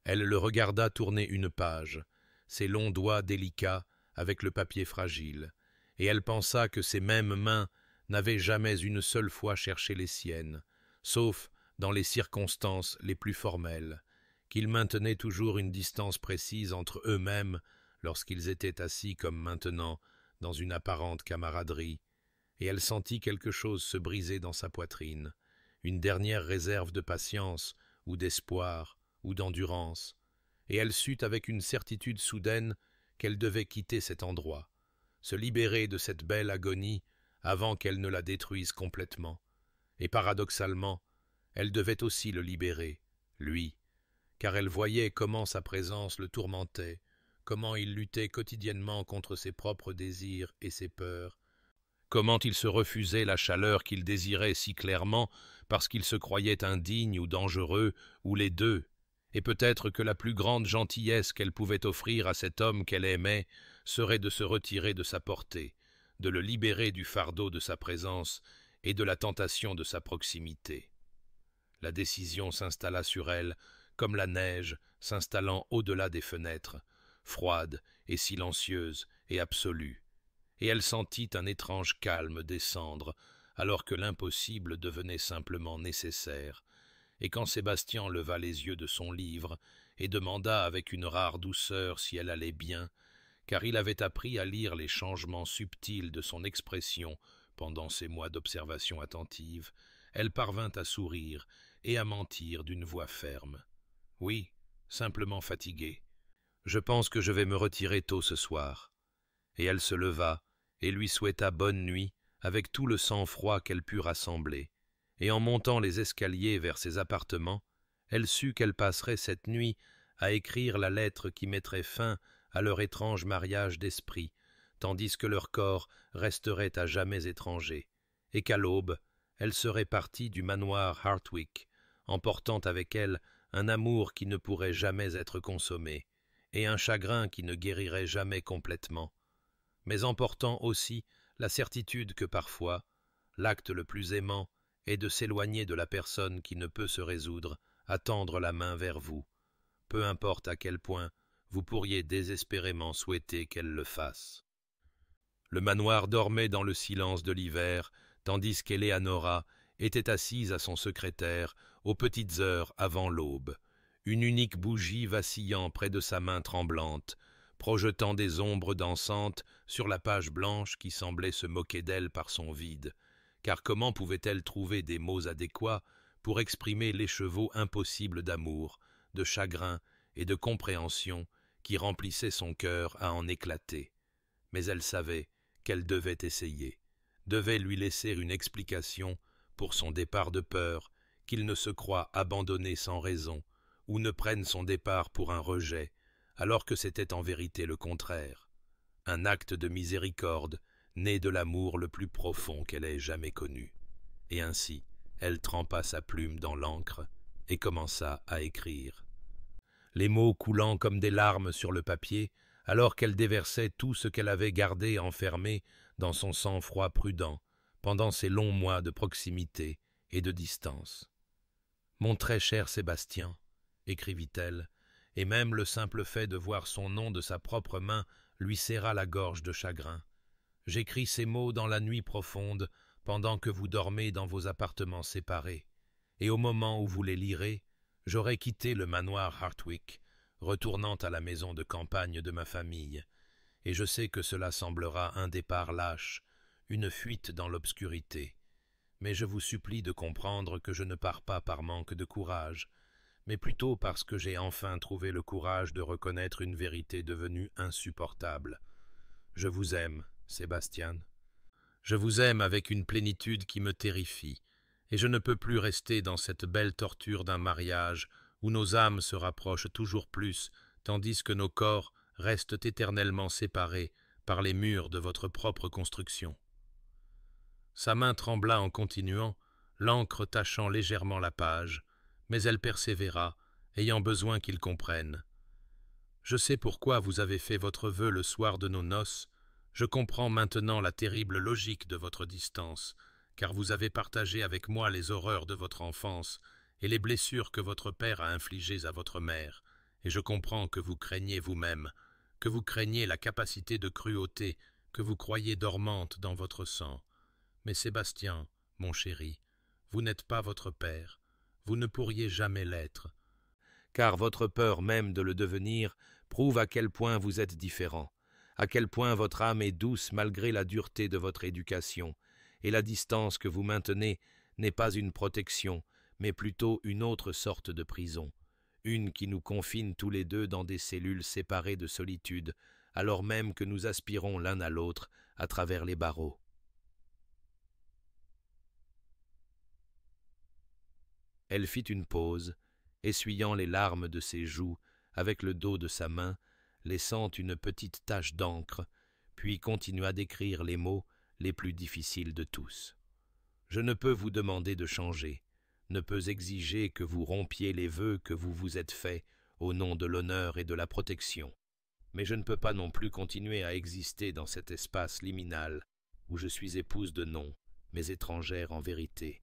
Speaker 1: Elle le regarda tourner une page, ses longs doigts délicats avec le papier fragile, et elle pensa que ses mêmes mains n'avaient jamais une seule fois cherché les siennes, sauf dans les circonstances les plus formelles, qu'ils maintenaient toujours une distance précise entre eux-mêmes lorsqu'ils étaient assis comme maintenant dans une apparente camaraderie, et elle sentit quelque chose se briser dans sa poitrine, une dernière réserve de patience ou d'espoir ou d'endurance, et elle sut avec une certitude soudaine qu'elle devait quitter cet endroit, se libérer de cette belle agonie avant qu'elle ne la détruise complètement, et paradoxalement, elle devait aussi le libérer, lui, car elle voyait comment sa présence le tourmentait, comment il luttait quotidiennement contre ses propres désirs et ses peurs, comment il se refusait la chaleur qu'il désirait si clairement parce qu'il se croyait indigne ou dangereux, ou les deux, et peut-être que la plus grande gentillesse qu'elle pouvait offrir à cet homme qu'elle aimait serait de se retirer de sa portée, de le libérer du fardeau de sa présence et de la tentation de sa proximité. La décision s'installa sur elle comme la neige s'installant au-delà des fenêtres, froide et silencieuse et absolue, et elle sentit un étrange calme descendre alors que l'impossible devenait simplement nécessaire, et quand Sébastien leva les yeux de son livre et demanda avec une rare douceur si elle allait bien, car il avait appris à lire les changements subtils de son expression pendant ces mois d'observation attentive, elle parvint à sourire et à mentir d'une voix ferme. « Oui, simplement fatiguée. Je pense que je vais me retirer tôt ce soir. » Et elle se leva et lui souhaita bonne nuit avec tout le sang-froid qu'elle put rassembler. Et en montant les escaliers vers ses appartements, elle sut qu'elle passerait cette nuit à écrire la lettre qui mettrait fin à leur étrange mariage d'esprit, tandis que leur corps resterait à jamais étrangers, et qu'à l'aube, elle serait partie du manoir Hartwick, emportant avec elle un amour qui ne pourrait jamais être consommé, et un chagrin qui ne guérirait jamais complètement, mais emportant aussi la certitude que parfois, l'acte le plus aimant est de s'éloigner de la personne qui ne peut se résoudre à tendre la main vers vous, peu importe à quel point vous pourriez désespérément souhaiter qu'elle le fasse. Le manoir dormait dans le silence de l'hiver, tandis qu'Eleanora était assise à son secrétaire aux petites heures avant l'aube, une unique bougie vacillant près de sa main tremblante, projetant des ombres dansantes sur la page blanche qui semblait se moquer d'elle par son vide, car comment pouvait-elle trouver des mots adéquats pour exprimer l'écheveau impossible d'amour, de chagrin et de compréhension qui remplissait son cœur à en éclater. Mais elle savait qu'elle devait essayer, devait lui laisser une explication pour son départ de peur, qu'il ne se croie abandonné sans raison, ou ne prenne son départ pour un rejet, alors que c'était en vérité le contraire. Un acte de miséricorde, né de l'amour le plus profond qu'elle ait jamais connu. Et ainsi, elle trempa sa plume dans l'encre et commença à écrire. Les mots coulant comme des larmes sur le papier, alors qu'elle déversait tout ce qu'elle avait gardé enfermé dans son sang-froid prudent pendant ces longs mois de proximité et de distance. « Mon très cher Sébastien, » écrivit-elle, et même le simple fait de voir son nom de sa propre main lui serra la gorge de chagrin. « J'écris ces mots dans la nuit profonde, pendant que vous dormez dans vos appartements séparés, et au moment où vous les lirez, j'aurai quitté le manoir Hartwick, retournant à la maison de campagne de ma famille, et je sais que cela semblera un départ lâche, une fuite dans l'obscurité. Mais je vous supplie de comprendre que je ne pars pas par manque de courage, mais plutôt parce que j'ai enfin trouvé le courage de reconnaître une vérité devenue insupportable. Je vous aime, Sébastien. Je vous aime avec une plénitude qui me terrifie, et je ne peux plus rester dans cette belle torture d'un mariage où nos âmes se rapprochent toujours plus, tandis que nos corps restent éternellement séparés par les murs de votre propre construction. » Sa main trembla en continuant, l'encre tachant légèrement la page, mais elle persévéra, ayant besoin qu'il comprenne. « Je sais pourquoi vous avez fait votre vœu le soir de nos noces. Je comprends maintenant la terrible logique de votre distance, car vous avez partagé avec moi les horreurs de votre enfance et les blessures que votre père a infligées à votre mère, et je comprends que vous craignez vous-même, que vous craignez la capacité de cruauté que vous croyez dormante dans votre sang. Mais Sébastien, mon chéri, vous n'êtes pas votre père, vous ne pourriez jamais l'être, car votre peur même de le devenir prouve à quel point vous êtes différent, à quel point votre âme est douce malgré la dureté de votre éducation, et la distance que vous maintenez n'est pas une protection, mais plutôt une autre sorte de prison, une qui nous confine tous les deux dans des cellules séparées de solitude, alors même que nous aspirons l'un à l'autre à travers les barreaux. Elle fit une pause, essuyant les larmes de ses joues avec le dos de sa main, laissant une petite tache d'encre, puis continua d'écrire les mots les plus difficiles de tous. « Je ne peux vous demander de changer, ne peux exiger que vous rompiez les vœux que vous vous êtes faits au nom de l'honneur et de la protection. Mais je ne peux pas non plus continuer à exister dans cet espace liminal où je suis épouse de nom, mais étrangère en vérité,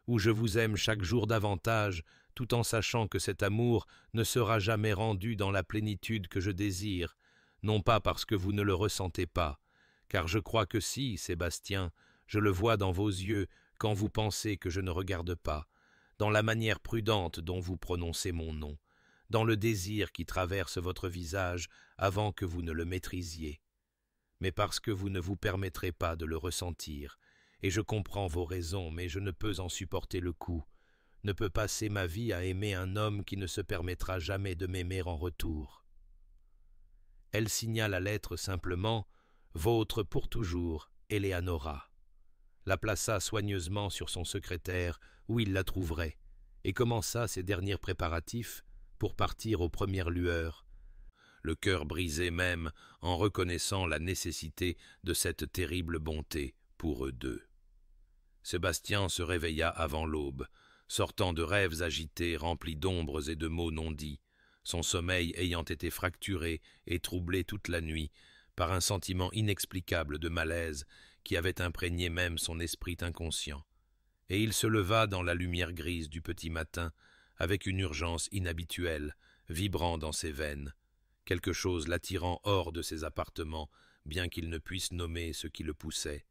Speaker 1: où je vous aime chaque jour davantage, tout en sachant que cet amour ne sera jamais rendu dans la plénitude que je désire, non pas parce que vous ne le ressentez pas, car je crois que si, Sébastien, je le vois dans vos yeux quand vous pensez que je ne regarde pas, dans la manière prudente dont vous prononcez mon nom, dans le désir qui traverse votre visage avant que vous ne le maîtrisiez, mais parce que vous ne vous permettrez pas de le ressentir. Et je comprends vos raisons, mais je ne peux en supporter le coup, ne peux passer ma vie à aimer un homme qui ne se permettra jamais de m'aimer en retour. » Elle signa la lettre simplement « Vôtre pour toujours, Eleanora », la plaça soigneusement sur son secrétaire où il la trouverait, et commença ses derniers préparatifs pour partir aux premières lueurs, le cœur brisé même en reconnaissant la nécessité de cette terrible bonté pour eux deux. Sébastien se réveilla avant l'aube, sortant de rêves agités remplis d'ombres et de mots non dits, son sommeil ayant été fracturé et troublé toute la nuit par un sentiment inexplicable de malaise qui avait imprégné même son esprit inconscient. Et il se leva dans la lumière grise du petit matin, avec une urgence inhabituelle, vibrant dans ses veines, quelque chose l'attirant hors de ses appartements, bien qu'il ne puisse nommer ce qui le poussait,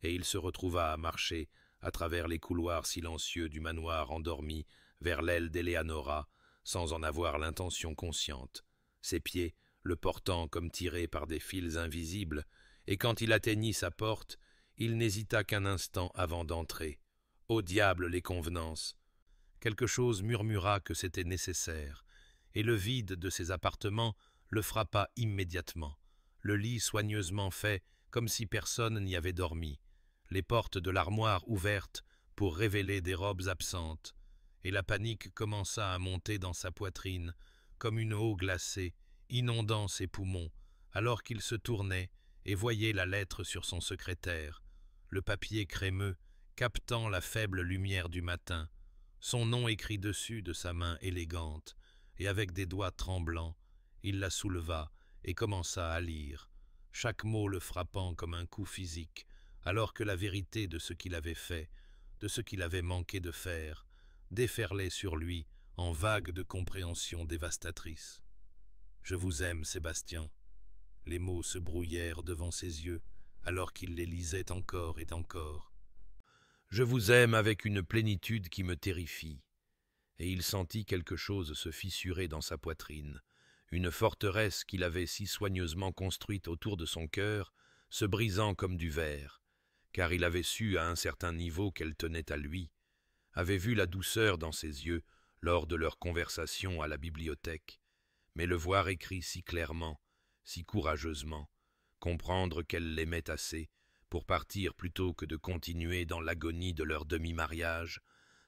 Speaker 1: et il se retrouva à marcher à travers les couloirs silencieux du manoir endormi vers l'aile d'Eleanora, sans en avoir l'intention consciente, ses pieds le portant comme tirés par des fils invisibles, et quand il atteignit sa porte, il n'hésita qu'un instant avant d'entrer. Au diable les convenances! Quelque chose murmura que c'était nécessaire, et le vide de ses appartements le frappa immédiatement. Le lit soigneusement fait, comme si personne n'y avait dormi, les portes de l'armoire ouvertes pour révéler des robes absentes, et la panique commença à monter dans sa poitrine, comme une eau glacée, inondant ses poumons, alors qu'il se tournait et voyait la lettre sur son secrétaire, le papier crémeux, captant la faible lumière du matin, son nom écrit dessus de sa main élégante, et avec des doigts tremblants, il la souleva et commença à lire, chaque mot le frappant comme un coup physique, alors que la vérité de ce qu'il avait fait, de ce qu'il avait manqué de faire, déferlait sur lui en vagues de compréhension dévastatrice. « Je vous aime, Sébastien ». Les mots se brouillèrent devant ses yeux, alors qu'il les lisait encore et encore. « Je vous aime avec une plénitude qui me terrifie. » Et il sentit quelque chose se fissurer dans sa poitrine, une forteresse qu'il avait si soigneusement construite autour de son cœur, se brisant comme du verre, car il avait su à un certain niveau qu'elle tenait à lui, avait vu la douceur dans ses yeux lors de leur conversation à la bibliothèque, mais le voir écrit si clairement, si courageusement, comprendre qu'elle l'aimait assez pour partir plutôt que de continuer dans l'agonie de leur demi-mariage,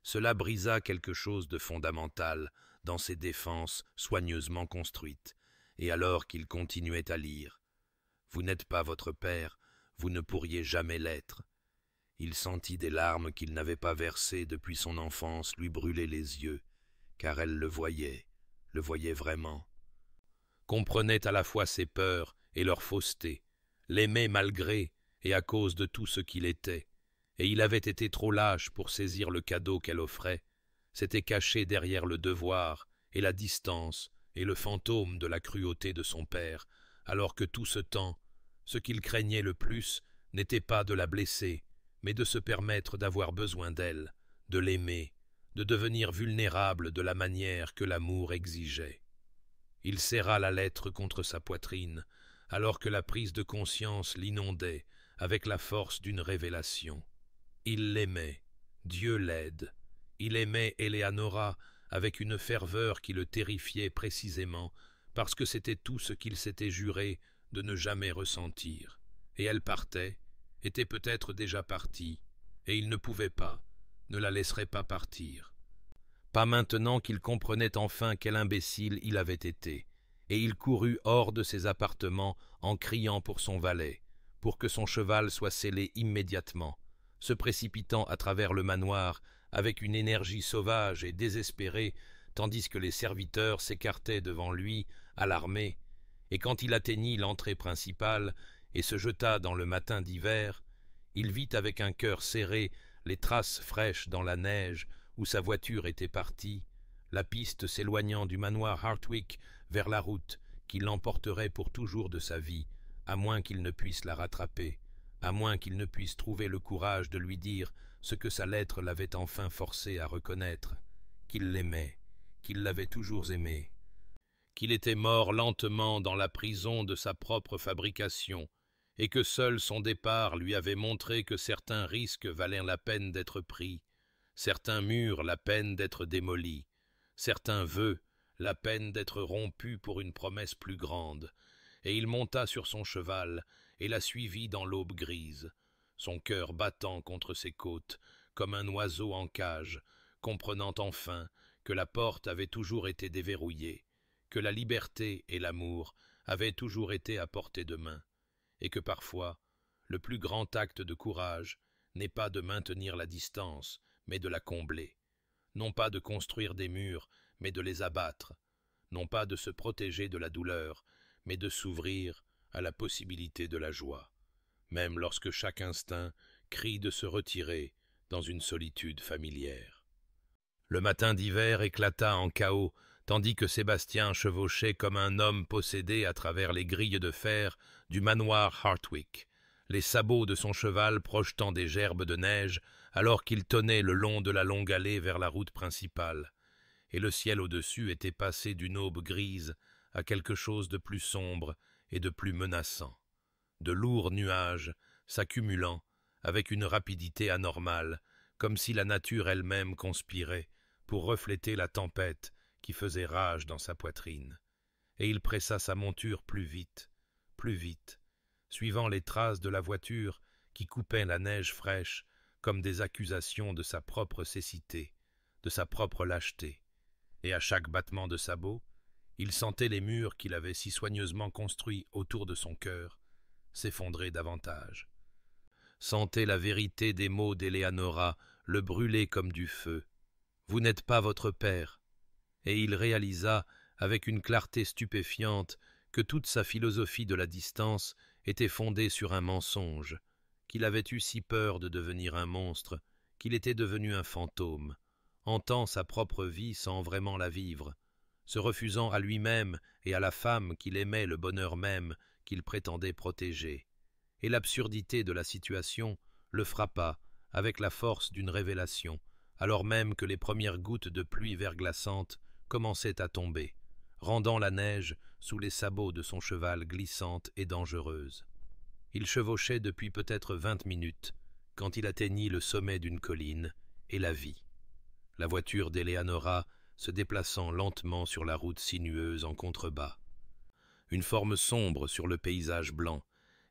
Speaker 1: cela brisa quelque chose de fondamental dans ses défenses soigneusement construites, et alors qu'il continuait à lire. « Vous n'êtes pas votre père, vous ne pourriez jamais l'être. » Il sentit des larmes qu'il n'avait pas versées depuis son enfance lui brûler les yeux, car elle le voyait vraiment. Comprenait à la fois ses peurs et leur fausseté, l'aimait malgré et à cause de tout ce qu'il était, et il avait été trop lâche pour saisir le cadeau qu'elle offrait, s'était caché derrière le devoir et la distance et le fantôme de la cruauté de son père, alors que tout ce temps, ce qu'il craignait le plus n'était pas de la blesser, mais de se permettre d'avoir besoin d'elle, de l'aimer, de devenir vulnérable de la manière que l'amour exigeait. Il serra la lettre contre sa poitrine, alors que la prise de conscience l'inondait avec la force d'une révélation. Il l'aimait, Dieu l'aide. Il aimait Eleanora avec une ferveur qui le terrifiait précisément, parce que c'était tout ce qu'il s'était juré de ne jamais ressentir. Et elle partait, était peut-être déjà partie, et il ne pouvait pas, ne la laisserait pas partir. Pas maintenant qu'il comprenait enfin quel imbécile il avait été, et il courut hors de ses appartements en criant pour son valet, pour que son cheval soit sellé immédiatement, se précipitant à travers le manoir avec une énergie sauvage et désespérée, tandis que les serviteurs s'écartaient devant lui, alarmés, et quand il atteignit l'entrée principale et se jeta dans le matin d'hiver, il vit avec un cœur serré les traces fraîches dans la neige où sa voiture était partie, la piste s'éloignant du manoir Hartwick vers la route qui l'emporterait pour toujours de sa vie, à moins qu'il ne puisse la rattraper, à moins qu'il ne puisse trouver le courage de lui dire ce que sa lettre l'avait enfin forcé à reconnaître, qu'il l'aimait, qu'il l'avait toujours aimé, qu'il était mort lentement dans la prison de sa propre fabrication, et que seul son départ lui avait montré que certains risques valaient la peine d'être pris, certains murs la peine d'être démolis, certains vœux la peine d'être rompus pour une promesse plus grande, et il monta sur son cheval et la suivit dans l'aube grise, son cœur battant contre ses côtes comme un oiseau en cage, comprenant enfin que la porte avait toujours été déverrouillée, que la liberté et l'amour avaient toujours été à portée de main, et que parfois le plus grand acte de courage n'est pas de maintenir la distance, mais de la combler, non pas de construire des murs, mais de les abattre, non pas de se protéger de la douleur, mais de s'ouvrir à la possibilité de la joie, même lorsque chaque instinct crie de se retirer dans une solitude familière. Le matin d'hiver éclata en chaos, tandis que Sébastien chevauchait comme un homme possédé à travers les grilles de fer du manoir Hartwick, les sabots de son cheval projetant des gerbes de neige alors qu'il tonnait le long de la longue allée vers la route principale, et le ciel au-dessus était passé d'une aube grise à quelque chose de plus sombre et de plus menaçant, de lourds nuages s'accumulant avec une rapidité anormale, comme si la nature elle-même conspirait pour refléter la tempête qui faisait rage dans sa poitrine. Et il pressa sa monture plus vite, suivant les traces de la voiture qui coupait la neige fraîche comme des accusations de sa propre cécité, de sa propre lâcheté. Et à chaque battement de sabot, il sentait les murs qu'il avait si soigneusement construits autour de son cœur s'effondrer davantage. Sentait la vérité des mots d'Eleanora le brûler comme du feu. « Vous n'êtes pas votre père ». Et il réalisa, avec une clarté stupéfiante, que toute sa philosophie de la distance était fondée sur un mensonge, qu'il avait eu si peur de devenir un monstre, qu'il était devenu un fantôme, hantant sa propre vie sans vraiment la vivre, se refusant à lui-même et à la femme qu'il aimait le bonheur même qu'il prétendait protéger. Et l'absurdité de la situation le frappa avec la force d'une révélation, alors même que les premières gouttes de pluie verglaçante commençaient à tomber, rendant la neige sous les sabots de son cheval glissante et dangereuse. Il chevauchait depuis peut-être 20 minutes, quand il atteignit le sommet d'une colline, et la vit. La voiture d'Eleanora se déplaçant lentement sur la route sinueuse en contrebas. Une forme sombre sur le paysage blanc,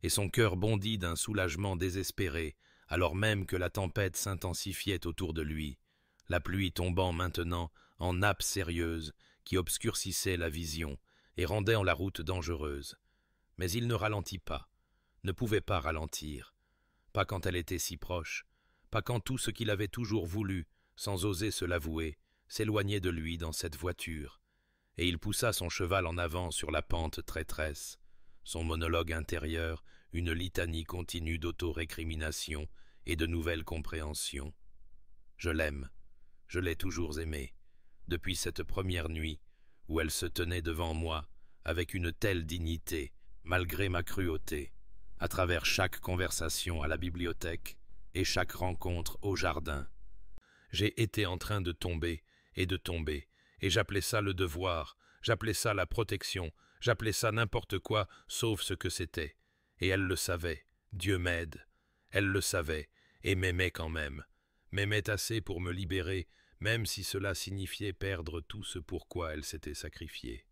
Speaker 1: et son cœur bondit d'un soulagement désespéré, alors même que la tempête s'intensifiait autour de lui, la pluie tombant maintenant en nappes sérieuses qui obscurcissaient la vision et rendaient la route dangereuse. Mais il ne ralentit pas, ne pouvait pas ralentir, pas quand elle était si proche, pas quand tout ce qu'il avait toujours voulu, sans oser se l'avouer, s'éloignait de lui dans cette voiture, et il poussa son cheval en avant sur la pente traîtresse, son monologue intérieur une litanie continue d'auto-récrimination et de nouvelles compréhensions. Je l'aime, je l'ai toujours aimée, depuis cette première nuit où elle se tenait devant moi avec une telle dignité, malgré ma cruauté, à travers chaque conversation à la bibliothèque et chaque rencontre au jardin. J'ai été en train de tomber, et j'appelais ça le devoir, j'appelais ça la protection, j'appelais ça n'importe quoi sauf ce que c'était. Et elle le savait, Dieu m'aide. Elle le savait, et m'aimait quand même. M'aimait assez pour me libérer, même si cela signifiait perdre tout ce pourquoi elle s'était sacrifiée.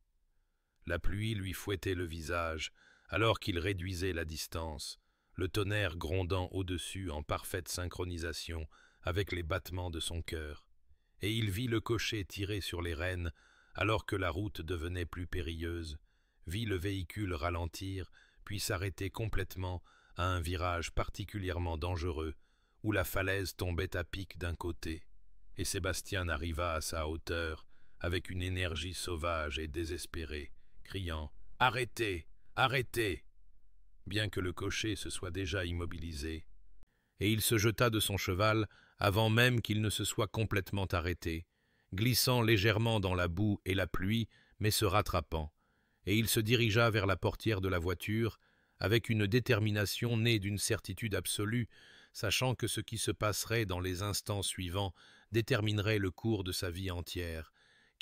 Speaker 1: La pluie lui fouettait le visage, alors qu'il réduisait la distance, le tonnerre grondant au-dessus en parfaite synchronisation avec les battements de son cœur. Et il vit le cocher tirer sur les rênes, alors que la route devenait plus périlleuse, vit le véhicule ralentir, puis s'arrêter complètement à un virage particulièrement dangereux, où la falaise tombait à pic d'un côté, et Sébastien arriva à sa hauteur avec une énergie sauvage et désespérée, criant « Arrêtez! Arrêtez !» bien que le cocher se soit déjà immobilisé, et il se jeta de son cheval avant même qu'il ne se soit complètement arrêté, glissant légèrement dans la boue et la pluie, mais se rattrapant, et il se dirigea vers la portière de la voiture avec une détermination née d'une certitude absolue, sachant que ce qui se passerait dans les instants suivants déterminerait le cours de sa vie entière,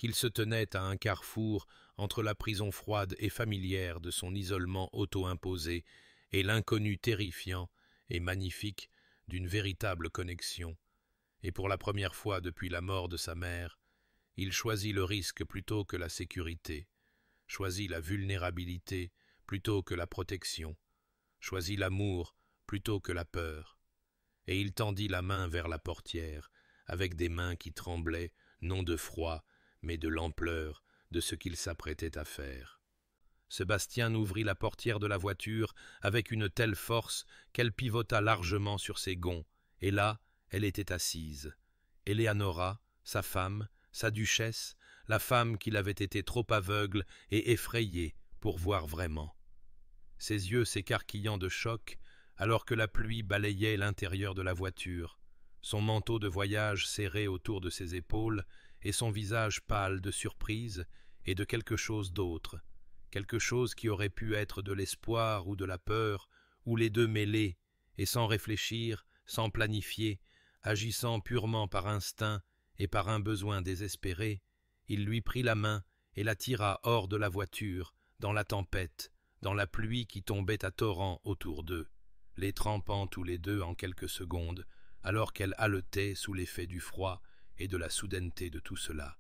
Speaker 1: qu'il se tenait à un carrefour entre la prison froide et familière de son isolement auto-imposé et l'inconnu terrifiant et magnifique d'une véritable connexion, et pour la première fois depuis la mort de sa mère, il choisit le risque plutôt que la sécurité, choisit la vulnérabilité plutôt que la protection, choisit l'amour plutôt que la peur, et il tendit la main vers la portière, avec des mains qui tremblaient, non de froid, mais de l'ampleur de ce qu'il s'apprêtait à faire. Sébastien ouvrit la portière de la voiture avec une telle force qu'elle pivota largement sur ses gonds, et là, elle était assise. Eleanora, sa femme, sa duchesse, la femme qu'il avait été trop aveugle et effrayée pour voir vraiment. Ses yeux s'écarquillant de choc, alors que la pluie balayait l'intérieur de la voiture, son manteau de voyage serré autour de ses épaules et son visage pâle de surprise et de quelque chose d'autre, quelque chose qui aurait pu être de l'espoir ou de la peur, ou les deux mêlés, et sans réfléchir, sans planifier, agissant purement par instinct et par un besoin désespéré, il lui prit la main et la tira hors de la voiture, dans la tempête, dans la pluie qui tombait à torrents autour d'eux, les trempant tous les deux en quelques secondes, alors qu'elle haletait sous l'effet du froid et de la soudaineté de tout cela.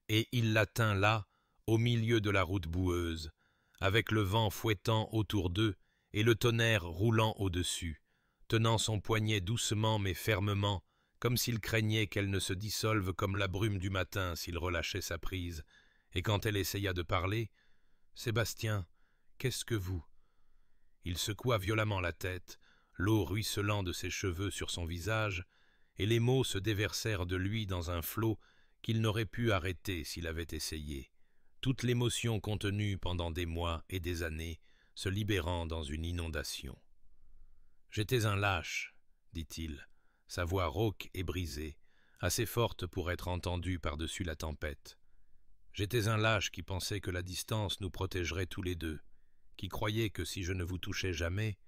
Speaker 1: Et il la tint là, au milieu de la route boueuse, avec le vent fouettant autour d'eux et le tonnerre roulant au-dessus, tenant son poignet doucement mais fermement, comme s'il craignait qu'elle ne se dissolve comme la brume du matin s'il relâchait sa prise, et quand elle essaya de parler, « Sébastien, qu'est-ce que vous ?» Il secoua violemment la tête, l'eau ruisselant de ses cheveux sur son visage, et les mots se déversèrent de lui dans un flot qu'il n'aurait pu arrêter s'il avait essayé, toute l'émotion contenue pendant des mois et des années se libérant dans une inondation. « J'étais un lâche, » dit-il, sa voix rauque et brisée, assez forte pour être entendue par-dessus la tempête. « J'étais un lâche qui pensait que la distance nous protégerait tous les deux, qui croyait que si je ne vous touchais jamais,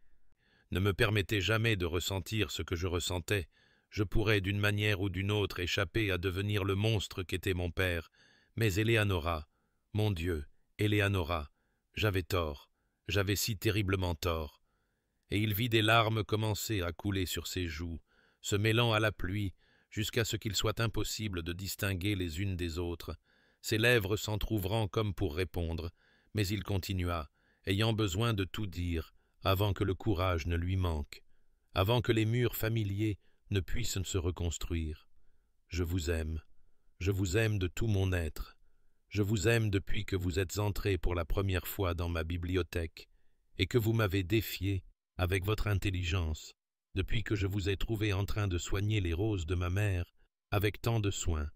Speaker 1: ne me permettais jamais de ressentir ce que je ressentais, je pourrais d'une manière ou d'une autre échapper à devenir le monstre qu'était mon père. Mais Eleanora, mon Dieu, Eleanora, j'avais tort, j'avais si terriblement tort. » Et il vit des larmes commencer à couler sur ses joues, se mêlant à la pluie, jusqu'à ce qu'il soit impossible de distinguer les unes des autres, ses lèvres s'entr'ouvrant comme pour répondre, mais il continua, ayant besoin de tout dire, avant que le courage ne lui manque, avant que les murs familiers ne puissent se reconstruire. Je vous aime de tout mon être. Je vous aime depuis que vous êtes entré pour la première fois dans ma bibliothèque et que vous m'avez défié avec votre intelligence, depuis que je vous ai trouvé en train de soigner les roses de ma mère avec tant de soin.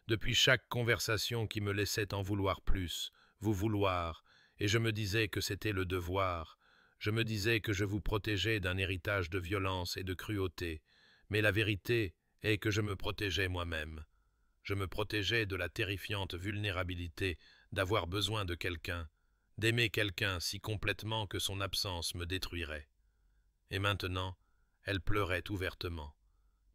Speaker 1: Depuis chaque conversation qui me laissait en vouloir plus, vous vouloir, et je me disais que c'était le devoir. Je me disais que je vous protégeais d'un héritage de violence et de cruauté, mais la vérité est que je me protégeais moi-même. Je me protégeais de la terrifiante vulnérabilité d'avoir besoin de quelqu'un, d'aimer quelqu'un si complètement que son absence me détruirait. Et maintenant, elle pleurait ouvertement,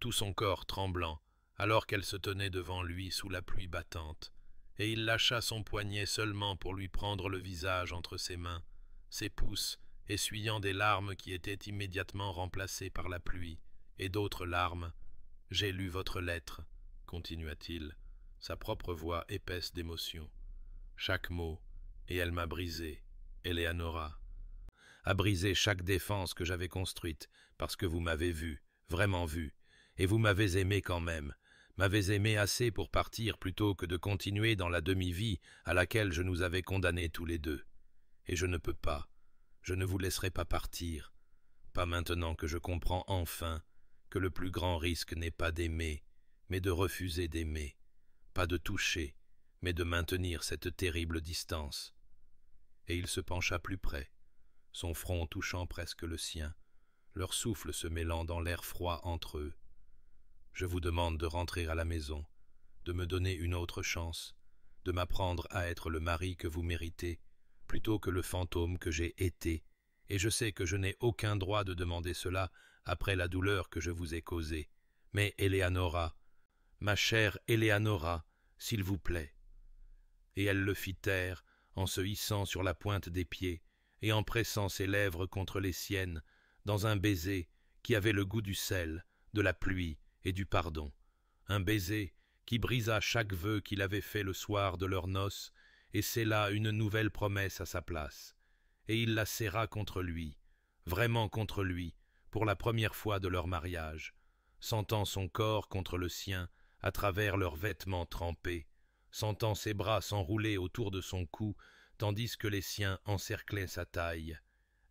Speaker 1: tout son corps tremblant, alors qu'elle se tenait devant lui sous la pluie battante, et il lâcha son poignet seulement pour lui prendre le visage entre ses mains, ses pouces essuyant des larmes qui étaient immédiatement remplacées par la pluie, et d'autres larmes. « J'ai lu votre lettre, » continua-t-il, sa propre voix épaisse d'émotion. « Chaque mot, et elle m'a brisé, Eleanora. A brisé chaque défense que j'avais construite, parce que vous m'avez vu, vraiment vu, et vous m'avez aimé quand même, m'avez aimé assez pour partir plutôt que de continuer dans la demi-vie à laquelle je nous avais condamnés tous les deux. Et je ne peux pas, je ne vous laisserai pas partir, pas maintenant que je comprends enfin que le plus grand risque n'est pas d'aimer, mais de refuser d'aimer, pas de toucher, mais de maintenir cette terrible distance. » Et il se pencha plus près, son front touchant presque le sien, leur souffle se mêlant dans l'air froid entre eux. « Je vous demande de rentrer à la maison, de me donner une autre chance, de m'apprendre à être le mari que vous méritez, plutôt que le fantôme que j'ai été, et je sais que je n'ai aucun droit de demander cela après la douleur que je vous ai causée. Mais Eleanora, ma chère Eleanora, s'il vous plaît. » Et elle le fit taire en se hissant sur la pointe des pieds et en pressant ses lèvres contre les siennes dans un baiser qui avait le goût du sel, de la pluie et du pardon, un baiser qui brisa chaque vœu qu'il avait fait le soir de leurs noces et scella une nouvelle promesse à sa place. Et il la serra contre lui, vraiment contre lui, pour la première fois de leur mariage, sentant son corps contre le sien à travers leurs vêtements trempés, sentant ses bras s'enrouler autour de son cou tandis que les siens encerclaient sa taille.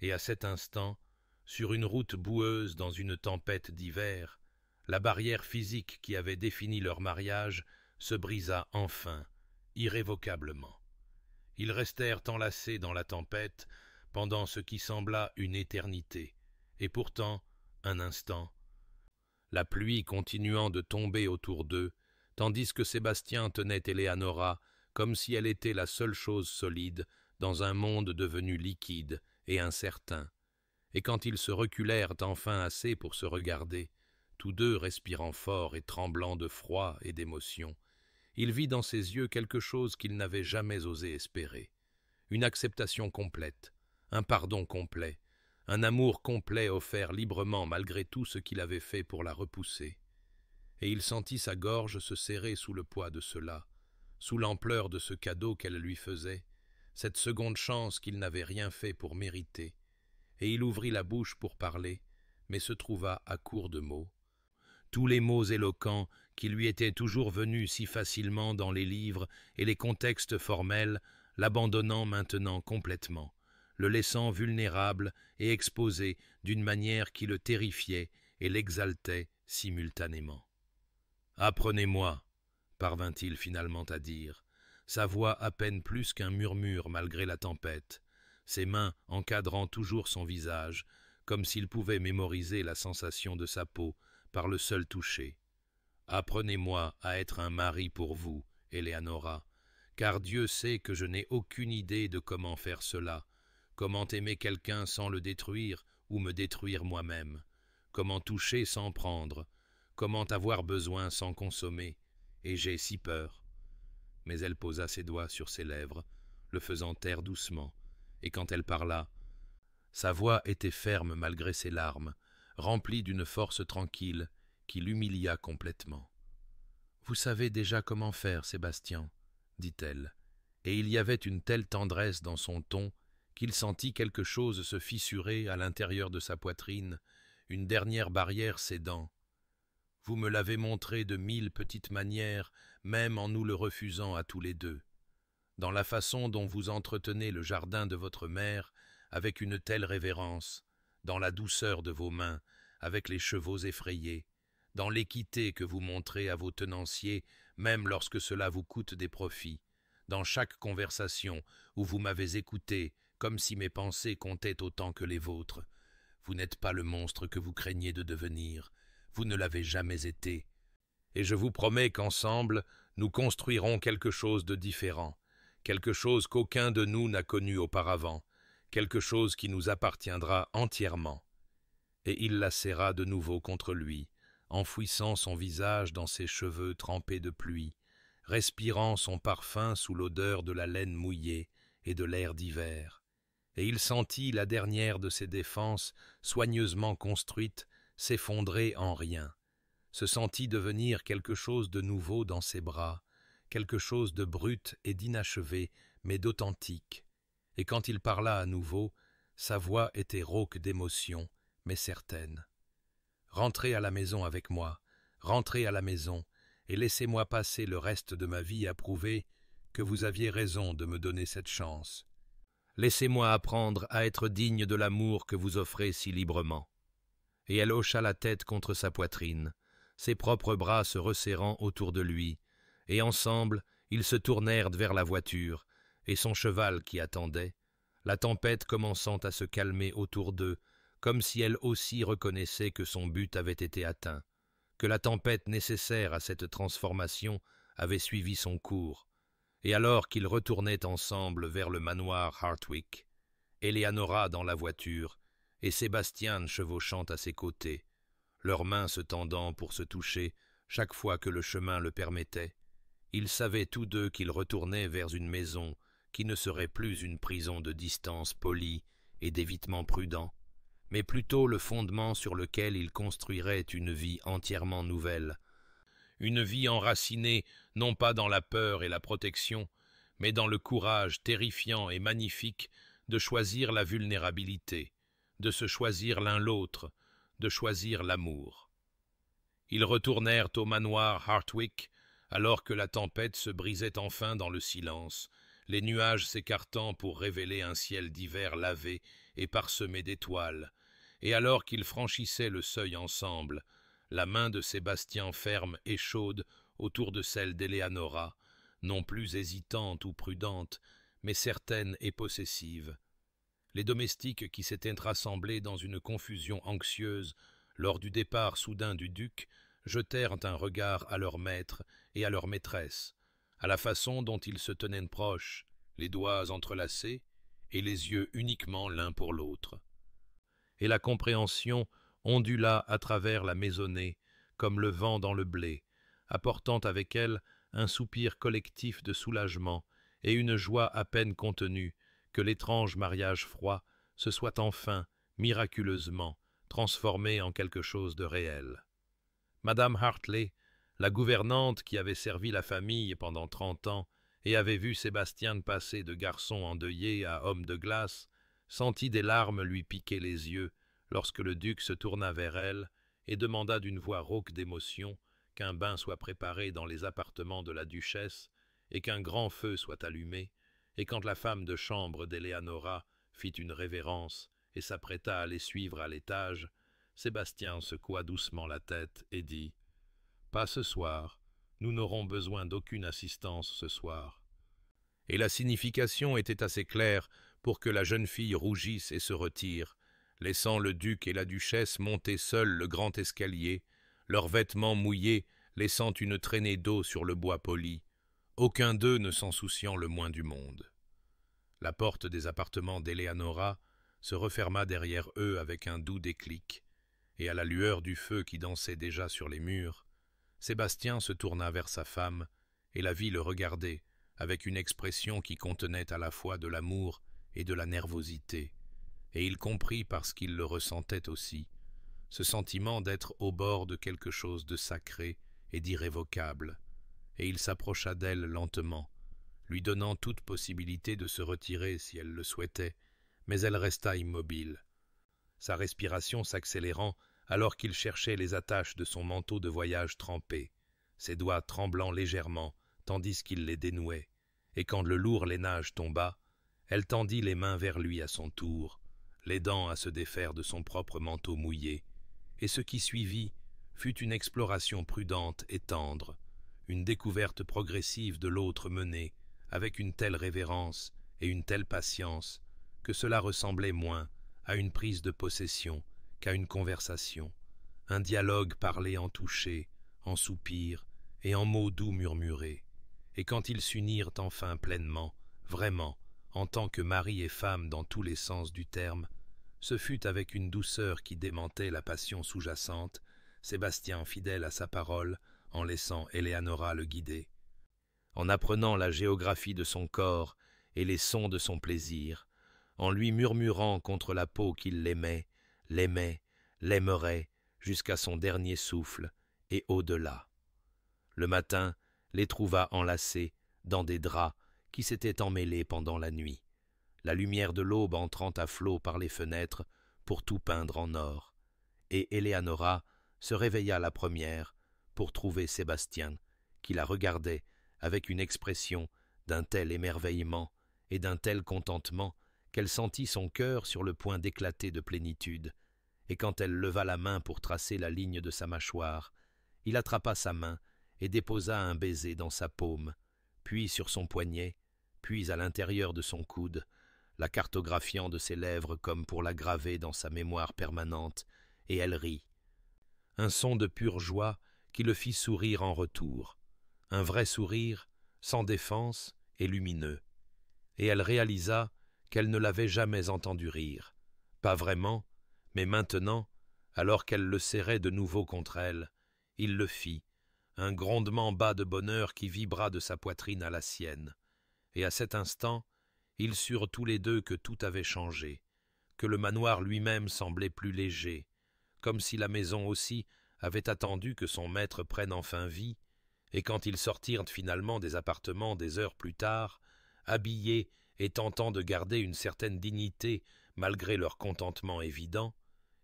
Speaker 1: Et à cet instant, sur une route boueuse dans une tempête d'hiver, la barrière physique qui avait défini leur mariage se brisa enfin, irrévocablement. Ils restèrent enlacés dans la tempête pendant ce qui sembla une éternité, et pourtant, un instant, la pluie continuant de tomber autour d'eux, tandis que Sébastien tenait Eleanora comme si elle était la seule chose solide dans un monde devenu liquide et incertain. Et quand ils se reculèrent enfin assez pour se regarder, tous deux respirant fort et tremblant de froid et d'émotion, il vit dans ses yeux quelque chose qu'il n'avait jamais osé espérer. Une acceptation complète, un pardon complet, un amour complet offert librement malgré tout ce qu'il avait fait pour la repousser. Et il sentit sa gorge se serrer sous le poids de cela, sous l'ampleur de ce cadeau qu'elle lui faisait, cette seconde chance qu'il n'avait rien fait pour mériter. Et il ouvrit la bouche pour parler, mais se trouva à court de mots. Tous les mots éloquents qui lui étaient toujours venus si facilement dans les livres et les contextes formels, l'abandonnant maintenant complètement, le laissant vulnérable et exposé d'une manière qui le terrifiait et l'exaltait simultanément. « Apprenez-moi » parvint-il finalement à dire, sa voix à peine plus qu'un murmure malgré la tempête, ses mains encadrant toujours son visage, comme s'il pouvait mémoriser la sensation de sa peau par le seul toucher. « Apprenez-moi à être un mari pour vous, Eleanora, car Dieu sait que je n'ai aucune idée de comment faire cela, comment aimer quelqu'un sans le détruire ou me détruire moi-même, comment toucher sans prendre, comment avoir besoin sans consommer, et j'ai si peur. » Mais elle posa ses doigts sur ses lèvres, le faisant taire doucement, et quand elle parla, sa voix était ferme malgré ses larmes, remplie d'une force tranquille qui l'humilia complètement. « Vous savez déjà comment faire, Sébastien, » dit-elle, et il y avait une telle tendresse dans son ton qu'il sentit quelque chose se fissurer à l'intérieur de sa poitrine, une dernière barrière cédant. « Vous me l'avez montré de 1000 petites manières, même en nous le refusant à tous les deux. Dans la façon dont vous entretenez le jardin de votre mère avec une telle révérence, dans la douceur de vos mains, avec les chevaux effrayés, dans l'équité que vous montrez à vos tenanciers, même lorsque cela vous coûte des profits, dans chaque conversation où vous m'avez écouté comme si mes pensées comptaient autant que les vôtres. Vous n'êtes pas le monstre que vous craignez de devenir, vous ne l'avez jamais été. Et je vous promets qu'ensemble, nous construirons quelque chose de différent, quelque chose qu'aucun de nous n'a connu auparavant, quelque chose qui nous appartiendra entièrement. » Et il la serra de nouveau contre lui, enfouissant son visage dans ses cheveux trempés de pluie, respirant son parfum sous l'odeur de la laine mouillée et de l'air d'hiver. Et il sentit la dernière de ses défenses, soigneusement construite, s'effondrer en rien, se sentit devenir quelque chose de nouveau dans ses bras, quelque chose de brut et d'inachevé, mais d'authentique. Et quand il parla à nouveau, sa voix était rauque d'émotion, mais certaine. « Rentrez à la maison avec moi, rentrez à la maison, et laissez-moi passer le reste de ma vie à prouver que vous aviez raison de me donner cette chance. Laissez-moi apprendre à être digne de l'amour que vous offrez si librement. » Et elle hocha la tête contre sa poitrine, ses propres bras se resserrant autour de lui, et ensemble, ils se tournèrent vers la voiture, et son cheval qui attendait, la tempête commençant à se calmer autour d'eux, comme si elle aussi reconnaissait que son but avait été atteint, que la tempête nécessaire à cette transformation avait suivi son cours. Et alors qu'ils retournaient ensemble vers le manoir Hartwick, Eleanora dans la voiture, et Sébastien chevauchant à ses côtés, leurs mains se tendant pour se toucher chaque fois que le chemin le permettait, Ils savaient tous deux qu'ils retournaient vers une maison qui ne serait plus une prison de distance polie et d'évitement prudent, mais plutôt le fondement sur lequel ils construiraient une vie entièrement nouvelle, une vie enracinée non pas dans la peur et la protection, mais dans le courage terrifiant et magnifique de choisir la vulnérabilité, de se choisir l'un l'autre, de choisir l'amour. Ils retournèrent au manoir Hartwick, alors que la tempête se brisait enfin dans le silence, les nuages s'écartant pour révéler un ciel d'hiver lavé et parsemé d'étoiles, et alors qu'ils franchissaient le seuil ensemble, la main de Sébastien ferme et chaude autour de celle d'Eleanora, non plus hésitante ou prudente, mais certaine et possessive. Les domestiques qui s'étaient rassemblés dans une confusion anxieuse lors du départ soudain du duc jetèrent un regard à leur maître et à leur maîtresse, à la façon dont ils se tenaient proches, les doigts entrelacés et les yeux uniquement l'un pour l'autre. Et la compréhension ondula à travers la maisonnée comme le vent dans le blé, apportant avec elle un soupir collectif de soulagement et une joie à peine contenue que l'étrange mariage froid se soit enfin, miraculeusement, transformé en quelque chose de réel. Madame Hartley, la gouvernante qui avait servi la famille pendant 30 ans et avait vu Sébastien passer de garçon endeuillé à homme de glace, sentit des larmes lui piquer les yeux lorsque le duc se tourna vers elle et demanda d'une voix rauque d'émotion qu'un bain soit préparé dans les appartements de la duchesse et qu'un grand feu soit allumé, et quand la femme de chambre d'Eleanora fit une révérence et s'apprêta à les suivre à l'étage, Sébastien secoua doucement la tête et dit « Pas ce soir, nous n'aurons besoin d'aucune assistance ce soir. » Et la signification était assez claire pour que la jeune fille rougisse et se retire, laissant le duc et la duchesse monter seuls le grand escalier, leurs vêtements mouillés laissant une traînée d'eau sur le bois poli, aucun d'eux ne s'en souciant le moins du monde. La porte des appartements d'Eleanora se referma derrière eux avec un doux déclic, et à la lueur du feu qui dansait déjà sur les murs, Sébastien se tourna vers sa femme et la vit le regarder avec une expression qui contenait à la fois de l'amour et de la nervosité, et il comprit parce qu'il le ressentait aussi, ce sentiment d'être au bord de quelque chose de sacré et d'irrévocable, et il s'approcha d'elle lentement, lui donnant toute possibilité de se retirer si elle le souhaitait, mais elle resta immobile, sa respiration s'accélérant alors qu'il cherchait les attaches de son manteau de voyage trempé, ses doigts tremblant légèrement tandis qu'il les dénouait, et quand le lourd lainage tomba, elle tendit les mains vers lui à son tour, l'aidant à se défaire de son propre manteau mouillé, et ce qui suivit fut une exploration prudente et tendre, une découverte progressive de l'autre menée avec une telle révérence et une telle patience que cela ressemblait moins à une prise de possession qu'à une conversation, un dialogue parlé en touchés, en soupirs et en mots doux murmurés, et quand ils s'unirent enfin pleinement, vraiment, en tant que mari et femme dans tous les sens du terme, ce fut avec une douceur qui démentait la passion sous-jacente, Sébastien fidèle à sa parole, en laissant Eleanora le guider. En apprenant la géographie de son corps et les sons de son plaisir, en lui murmurant contre la peau qu'il l'aimait, l'aimerait, jusqu'à son dernier souffle, et au-delà. Le matin les trouva enlacés dans des draps qui s'étaient emmêlés pendant la nuit, la lumière de l'aube entrant à flot par les fenêtres pour tout peindre en or, et Eleanora se réveilla la première pour trouver Sébastien, qui la regardait avec une expression d'un tel émerveillement et d'un tel contentement qu'elle sentit son cœur sur le point d'éclater de plénitude, et quand elle leva la main pour tracer la ligne de sa mâchoire, il attrapa sa main et déposa un baiser dans sa paume, puis sur son poignet, puis à l'intérieur de son coude, la cartographiant de ses lèvres comme pour la graver dans sa mémoire permanente, et elle rit. Un son de pure joie qui le fit sourire en retour, un vrai sourire, sans défense et lumineux, et elle réalisa qu'elle ne l'avait jamais entendu rire, pas vraiment, mais maintenant, alors qu'elle le serrait de nouveau contre elle, il le fit, un grondement bas de bonheur qui vibra de sa poitrine à la sienne. Et à cet instant, ils surent tous les deux que tout avait changé, que le manoir lui-même semblait plus léger, comme si la maison aussi avait attendu que son maître prenne enfin vie, et quand ils sortirent finalement des appartements des heures plus tard, habillés et tentant de garder une certaine dignité malgré leur contentement évident,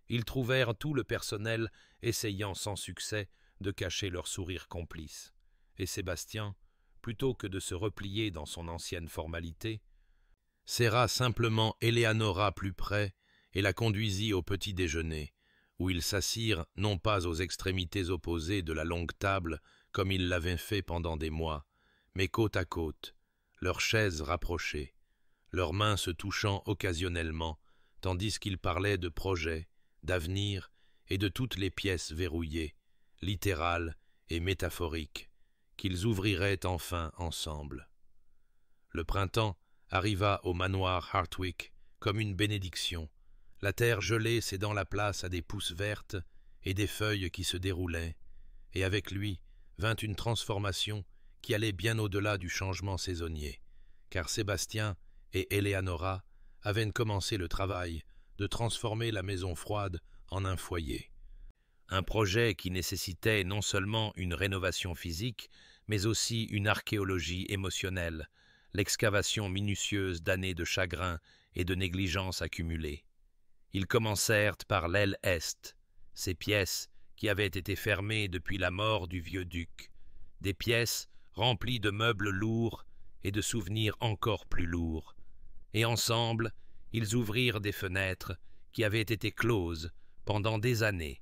Speaker 1: ils trouvèrent tout le personnel essayant sans succès de cacher leur sourire complice. Et Sébastien, plutôt que de se replier dans son ancienne formalité, serra simplement Eleanora plus près et la conduisit au petit déjeuner, où ils s'assirent non pas aux extrémités opposées de la longue table comme ils l'avaient fait pendant des mois, mais côte à côte, leurs chaises rapprochées, leurs mains se touchant occasionnellement, tandis qu'ils parlaient de projets, d'avenir et de toutes les pièces verrouillées, littérales et métaphoriques, qu'ils ouvriraient enfin ensemble. Le printemps arriva au manoir Hartwick comme une bénédiction, la terre gelée cédant la place à des pousses vertes et des feuilles qui se déroulaient, et avec lui vint une transformation qui allait bien au-delà du changement saisonnier, car Sébastien et Eleanora avaient commencé le travail de transformer la maison froide en un foyer. Un projet qui nécessitait non seulement une rénovation physique, mais aussi une archéologie émotionnelle, l'excavation minutieuse d'années de chagrin et de négligence accumulées. Ils commencèrent par l'aile est, ces pièces qui avaient été fermées depuis la mort du vieux duc, des pièces remplies de meubles lourds et de souvenirs encore plus lourds. Et ensemble, ils ouvrirent des fenêtres qui avaient été closes pendant des années,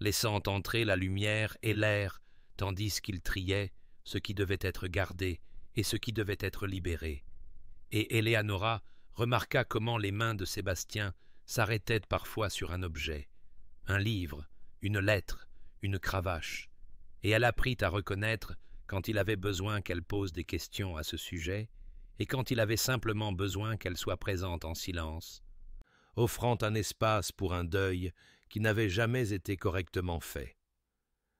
Speaker 1: laissant entrer la lumière et l'air, tandis qu'ils triaient ce qui devait être gardé et ce qui devait être libéré. Et Eleanora remarqua comment les mains de Sébastien s'arrêtaient parfois sur un objet, un livre, une lettre, une cravache, et elle apprit à reconnaître quand il avait besoin qu'elle pose des questions à ce sujet, et quand il avait simplement besoin qu'elle soit présente en silence, offrant un espace pour un deuil qui n'avait jamais été correctement fait.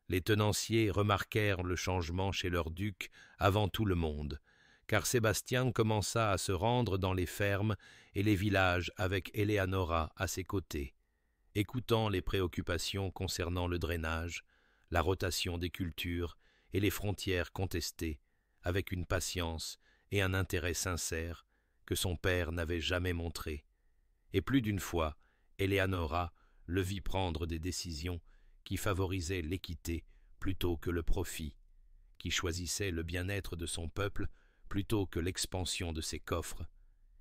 Speaker 1: Les tenanciers remarquèrent le changement chez leur duc avant tout le monde, car Sébastien commença à se rendre dans les fermes et les villages avec Eleanora à ses côtés, écoutant les préoccupations concernant le drainage, la rotation des cultures et les frontières contestées, avec une patience et un intérêt sincère que son père n'avait jamais montré. Et plus d'une fois, Eleanora le vit prendre des décisions qui favorisaient l'équité plutôt que le profit, qui choisissaient le bien-être de son peuple plutôt que l'expansion de ses coffres,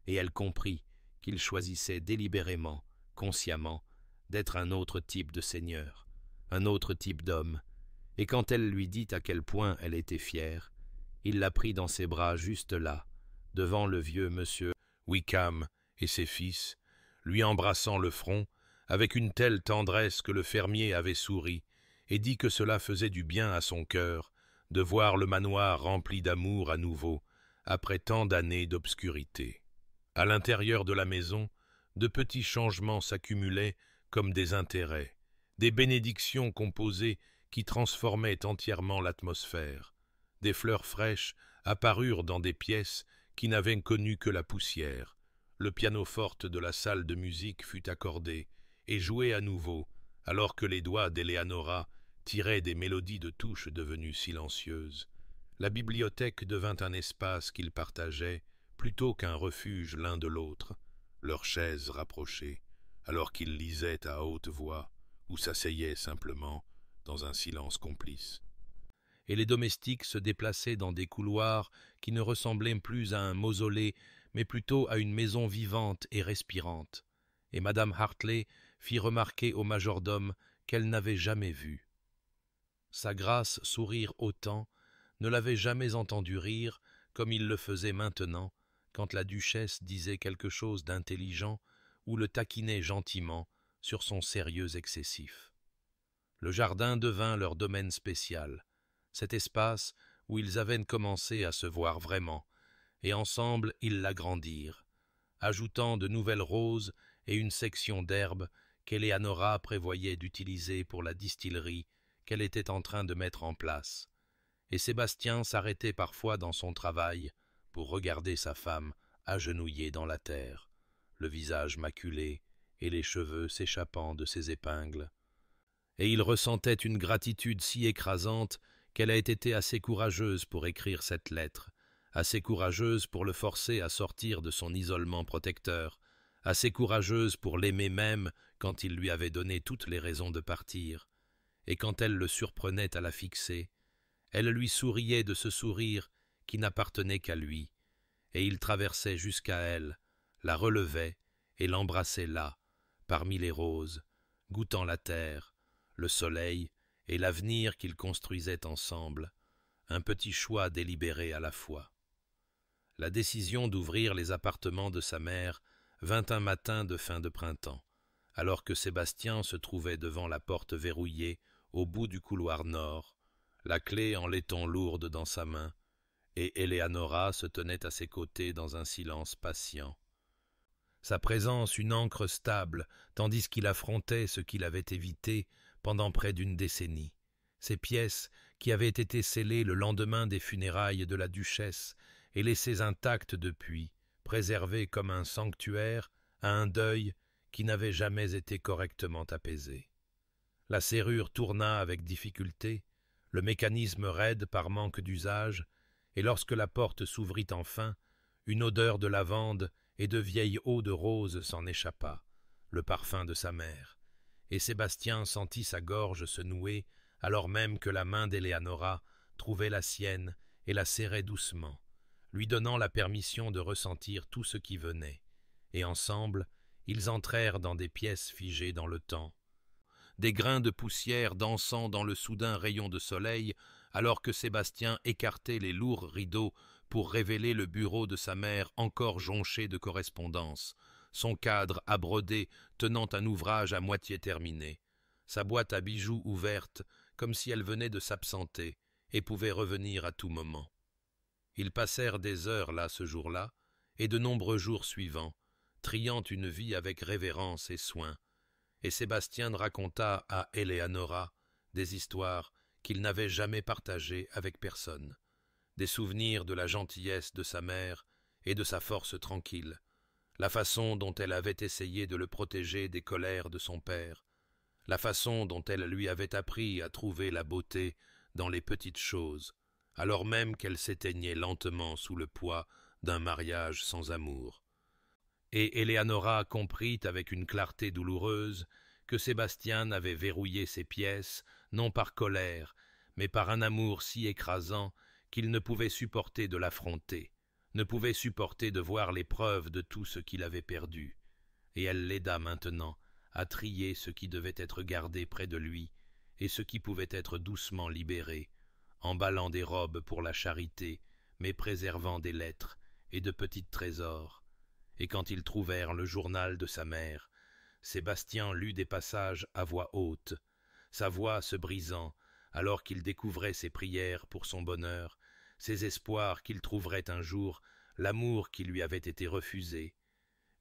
Speaker 1: et elle comprit qu'il choisissait délibérément, consciemment, d'être un autre type de seigneur, un autre type d'homme, et quand elle lui dit à quel point elle était fière, il la prit dans ses bras juste là, devant le vieux monsieur Wickham et ses fils, lui embrassant le front avec une telle tendresse que le fermier avait souri, et dit que cela faisait du bien à son cœur de voir le manoir rempli d'amour à nouveau, après tant d'années d'obscurité. À l'intérieur de la maison, de petits changements s'accumulaient comme des intérêts, des bénédictions composées qui transformaient entièrement l'atmosphère. Des fleurs fraîches apparurent dans des pièces qui n'avaient connu que la poussière. Le pianoforte de la salle de musique fut accordé et joué à nouveau, alors que les doigts d'Eleanora tiraient des mélodies de touches devenues silencieuses. La bibliothèque devint un espace qu'ils partageaient plutôt qu'un refuge l'un de l'autre, leurs chaises rapprochées, alors qu'ils lisaient à haute voix ou s'asseyaient simplement dans un silence complice. Et les domestiques se déplaçaient dans des couloirs qui ne ressemblaient plus à un mausolée, mais plutôt à une maison vivante et respirante. Et madame Hartley fit remarquer au majordome qu'elle n'avait jamais vu. Sa grâce sourire autant, ne l'avait jamais entendu rire comme il le faisait maintenant, quand la duchesse disait quelque chose d'intelligent ou le taquinait gentiment sur son sérieux excessif. Le jardin devint leur domaine spécial, cet espace où ils avaient commencé à se voir vraiment, et ensemble ils l'agrandirent, ajoutant de nouvelles roses et une section d'herbes qu'Eleanora prévoyait d'utiliser pour la distillerie qu'elle était en train de mettre en place, et Sébastien s'arrêtait parfois dans son travail pour regarder sa femme agenouillée dans la terre, le visage maculé et les cheveux s'échappant de ses épingles. Et il ressentait une gratitude si écrasante qu'elle a été assez courageuse pour écrire cette lettre, assez courageuse pour le forcer à sortir de son isolement protecteur, assez courageuse pour l'aimer même quand il lui avait donné toutes les raisons de partir, et quand elle le surprenait à la fixer, elle lui souriait de ce sourire qui n'appartenait qu'à lui, et il traversait jusqu'à elle, la relevait et l'embrassait là, parmi les roses, goûtant la terre, le soleil et l'avenir qu'ils construisaient ensemble, un petit choix délibéré à la fois. La décision d'ouvrir les appartements de sa mère vint un matin de fin de printemps, alors que Sébastien se trouvait devant la porte verrouillée au bout du couloir nord, la clé en laiton lourde dans sa main, et Eleanora se tenait à ses côtés dans un silence patient. Sa présence une ancre stable, tandis qu'il affrontait ce qu'il avait évité pendant près d'une décennie. Ces pièces qui avaient été scellées le lendemain des funérailles de la duchesse et laissées intactes depuis, préservées comme un sanctuaire à un deuil qui n'avait jamais été correctement apaisé. La serrure tourna avec difficulté, le mécanisme raide par manque d'usage, et lorsque la porte s'ouvrit enfin, une odeur de lavande et de vieille eau de rose s'en échappa, le parfum de sa mère, et Sébastien sentit sa gorge se nouer alors même que la main d'Eleanora trouvait la sienne et la serrait doucement, lui donnant la permission de ressentir tout ce qui venait, et ensemble, ils entrèrent dans des pièces figées dans le temps. Des grains de poussière dansant dans le soudain rayon de soleil, alors que Sébastien écartait les lourds rideaux pour révéler le bureau de sa mère encore jonché de correspondances, son cadre à broder tenant un ouvrage à moitié terminé, sa boîte à bijoux ouverte comme si elle venait de s'absenter et pouvait revenir à tout moment. Ils passèrent des heures là ce jour-là et de nombreux jours suivants, triant une vie avec révérence et soin, et Sébastien raconta à Eleanora des histoires qu'il n'avait jamais partagées avec personne, des souvenirs de la gentillesse de sa mère et de sa force tranquille, la façon dont elle avait essayé de le protéger des colères de son père, la façon dont elle lui avait appris à trouver la beauté dans les petites choses, alors même qu'elle s'éteignait lentement sous le poids d'un mariage sans amour. Et Eleanora comprit avec une clarté douloureuse que Sébastien avait verrouillé ses pièces, non par colère, mais par un amour si écrasant qu'il ne pouvait supporter de l'affronter, ne pouvait supporter de voir les preuves de tout ce qu'il avait perdu. Et elle l'aida maintenant à trier ce qui devait être gardé près de lui et ce qui pouvait être doucement libéré, emballant des robes pour la charité, mais préservant des lettres et de petits trésors. Et quand ils trouvèrent le journal de sa mère, Sébastien lut des passages à voix haute, sa voix se brisant alors qu'il découvrait ses prières pour son bonheur, ses espoirs qu'il trouverait un jour l'amour qui lui avait été refusé.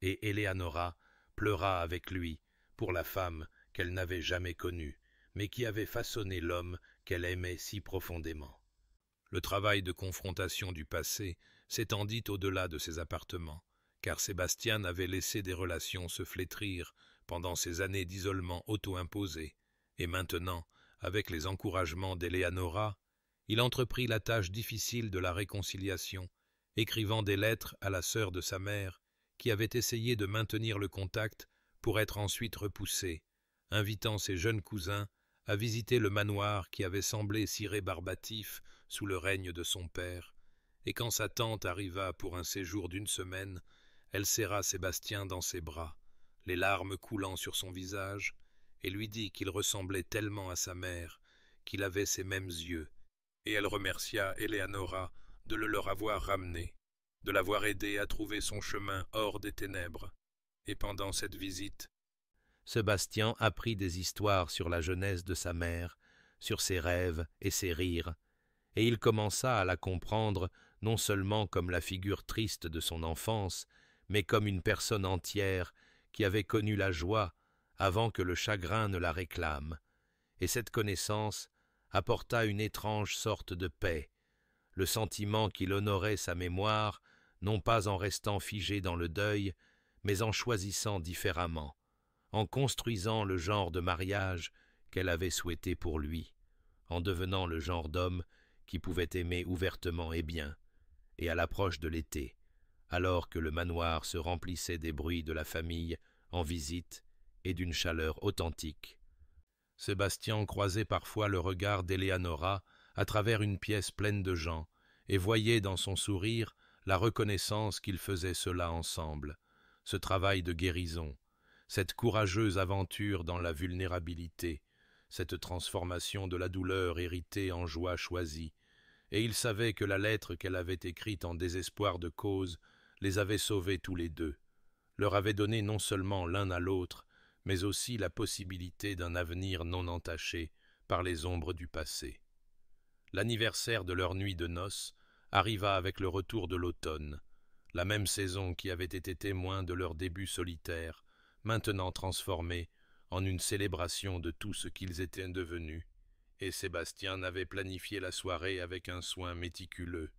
Speaker 1: Et Eleanora pleura avec lui pour la femme qu'elle n'avait jamais connue, mais qui avait façonné l'homme qu'elle aimait si profondément. Le travail de confrontation du passé s'étendit au-delà de ses appartements, car Sébastien avait laissé des relations se flétrir pendant ces années d'isolement auto-imposé, et maintenant, avec les encouragements d'Eleanora, il entreprit la tâche difficile de la réconciliation, écrivant des lettres à la sœur de sa mère, qui avait essayé de maintenir le contact pour être ensuite repoussée, invitant ses jeunes cousins à visiter le manoir qui avait semblé si rébarbatif sous le règne de son père, et quand sa tante arriva pour un séjour d'une semaine, elle serra Sébastien dans ses bras, les larmes coulant sur son visage, et lui dit qu'il ressemblait tellement à sa mère, qu'il avait ses mêmes yeux, et elle remercia Eleanora de le leur avoir ramené, de l'avoir aidé à trouver son chemin hors des ténèbres. Et pendant cette visite, Sébastien apprit des histoires sur la jeunesse de sa mère, sur ses rêves et ses rires, et il commença à la comprendre non seulement comme la figure triste de son enfance, mais comme une personne entière qui avait connu la joie avant que le chagrin ne la réclame. Et cette connaissance apporta une étrange sorte de paix, le sentiment qu'il honorait sa mémoire, non pas en restant figé dans le deuil, mais en choisissant différemment, en construisant le genre de mariage qu'elle avait souhaité pour lui, en devenant le genre d'homme qui pouvait aimer ouvertement et bien, et à l'approche de l'été, alors que le manoir se remplissait des bruits de la famille en visite et d'une chaleur authentique. Sébastien croisait parfois le regard d'Eleanora à travers une pièce pleine de gens, et voyait dans son sourire la reconnaissance qu'ils faisaient cela ensemble, ce travail de guérison, cette courageuse aventure dans la vulnérabilité, cette transformation de la douleur héritée en joie choisie, et il savait que la lettre qu'elle avait écrite en désespoir de cause les avait sauvés tous les deux, leur avait donné non seulement l'un à l'autre, mais aussi la possibilité d'un avenir non entaché par les ombres du passé. L'anniversaire de leur nuit de noces arriva avec le retour de l'automne, la même saison qui avait été témoin de leur début solitaire, maintenant transformée en une célébration de tout ce qu'ils étaient devenus, et Sébastien avait planifié la soirée avec un soin méticuleux.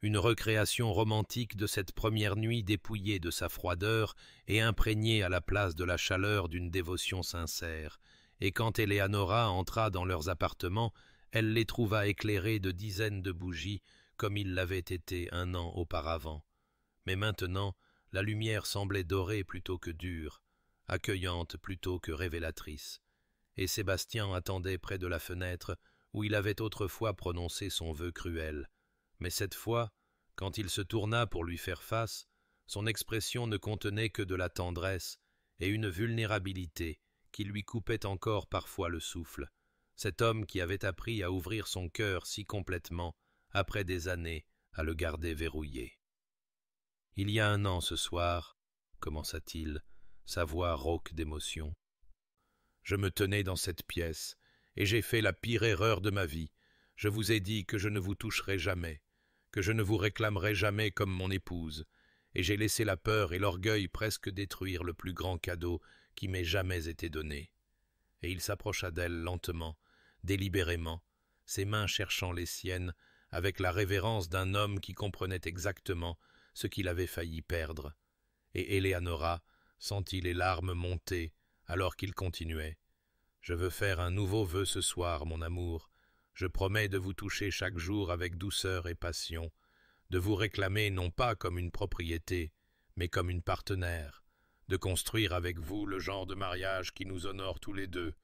Speaker 1: Une recréation romantique de cette première nuit dépouillée de sa froideur et imprégnée à la place de la chaleur d'une dévotion sincère, et quand Eleanora entra dans leurs appartements, elle les trouva éclairés de dizaines de bougies comme ils l'avaient été un an auparavant. Mais maintenant, la lumière semblait dorée plutôt que dure, accueillante plutôt que révélatrice, et Sébastien attendait près de la fenêtre où il avait autrefois prononcé son vœu cruel. Mais cette fois, quand il se tourna pour lui faire face, son expression ne contenait que de la tendresse et une vulnérabilité qui lui coupait encore parfois le souffle, cet homme qui avait appris à ouvrir son cœur si complètement, après des années, à le garder verrouillé. « Il y a un an ce soir, commença-t-il, sa voix rauque d'émotion, je me tenais dans cette pièce, et j'ai fait la pire erreur de ma vie. Je vous ai dit que je ne vous toucherai jamais, que je ne vous réclamerai jamais comme mon épouse, et j'ai laissé la peur et l'orgueil presque détruire le plus grand cadeau qui m'ait jamais été donné. » Et il s'approcha d'elle lentement, délibérément, ses mains cherchant les siennes, avec la révérence d'un homme qui comprenait exactement ce qu'il avait failli perdre. Et Eleanora sentit les larmes monter alors qu'il continuait. « Je veux faire un nouveau vœu ce soir, mon amour. Je promets de vous toucher chaque jour avec douceur et passion, de vous réclamer non pas comme une propriété, mais comme une partenaire, de construire avec vous le genre de mariage qui nous honore tous les deux,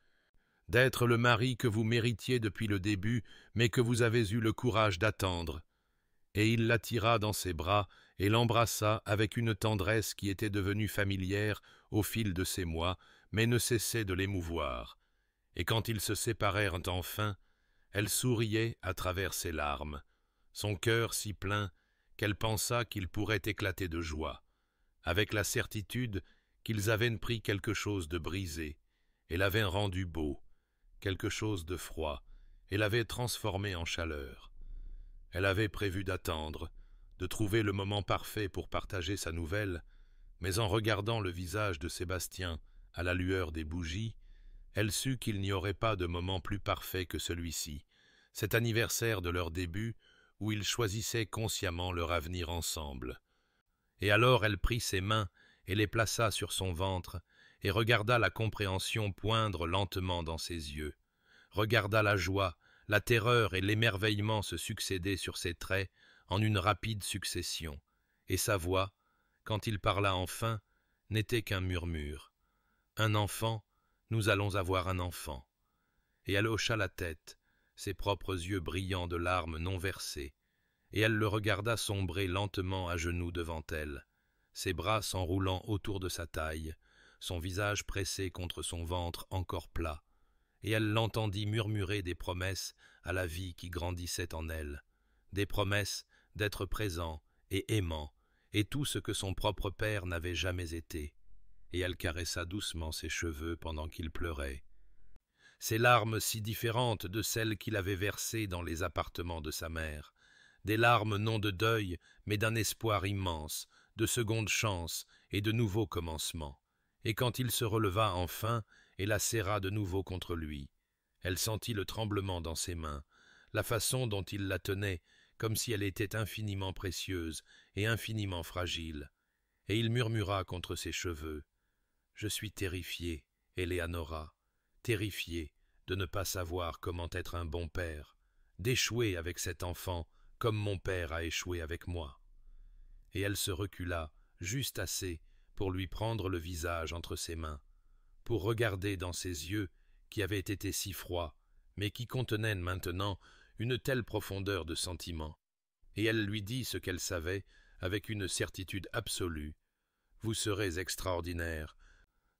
Speaker 1: d'être le mari que vous méritiez depuis le début, mais que vous avez eu le courage d'attendre. » Et il la tira dans ses bras et l'embrassa avec une tendresse qui était devenue familière au fil de ces mois, mais ne cessait de l'émouvoir. Et quand ils se séparèrent enfin, elle souriait à travers ses larmes, son cœur si plein qu'elle pensa qu'il pourrait éclater de joie, avec la certitude qu'ils avaient pris quelque chose de brisé et l'avaient rendu beau, quelque chose de froid, et l'avaient transformé en chaleur. Elle avait prévu d'attendre, de trouver le moment parfait pour partager sa nouvelle, mais en regardant le visage de Sébastien à la lueur des bougies, elle sut qu'il n'y aurait pas de moment plus parfait que celui-ci, cet anniversaire de leur début où ils choisissaient consciemment leur avenir ensemble. Et alors elle prit ses mains et les plaça sur son ventre et regarda la compréhension poindre lentement dans ses yeux, regarda la joie, la terreur et l'émerveillement se succéder sur ses traits en une rapide succession, et sa voix, quand il parla enfin, n'était qu'un murmure. « Un enfant, nous allons avoir un enfant. » Et elle hocha la tête, ses propres yeux brillants de larmes non versées, et elle le regarda sombrer lentement à genoux devant elle, ses bras s'enroulant autour de sa taille, son visage pressé contre son ventre encore plat, et elle l'entendit murmurer des promesses à la vie qui grandissait en elle, des promesses d'être présent et aimant, et tout ce que son propre père n'avait jamais été, et elle caressa doucement ses cheveux pendant qu'il pleurait. Ces larmes si différentes de celles qu'il avait versées dans les appartements de sa mère, des larmes non de deuil, mais d'un espoir immense, de seconde chance et de nouveaux commencements. Et quand il se releva enfin et la serra de nouveau contre lui, Elle sentit le tremblement dans ses mains, la façon dont il la tenait, comme si elle était infiniment précieuse et infiniment fragile, et il murmura contre ses cheveux « Je suis terrifié, Eleanora, terrifié de ne pas savoir comment être un bon père, d'échouer avec cet enfant comme mon père a échoué avec moi. » Et elle se recula juste assez pour lui prendre le visage entre ses mains, pour regarder dans ses yeux qui avaient été si froids, mais qui contenaient maintenant une telle profondeur de sentiment. Et elle lui dit ce qu'elle savait avec une certitude absolue. « Vous serez extraordinaire,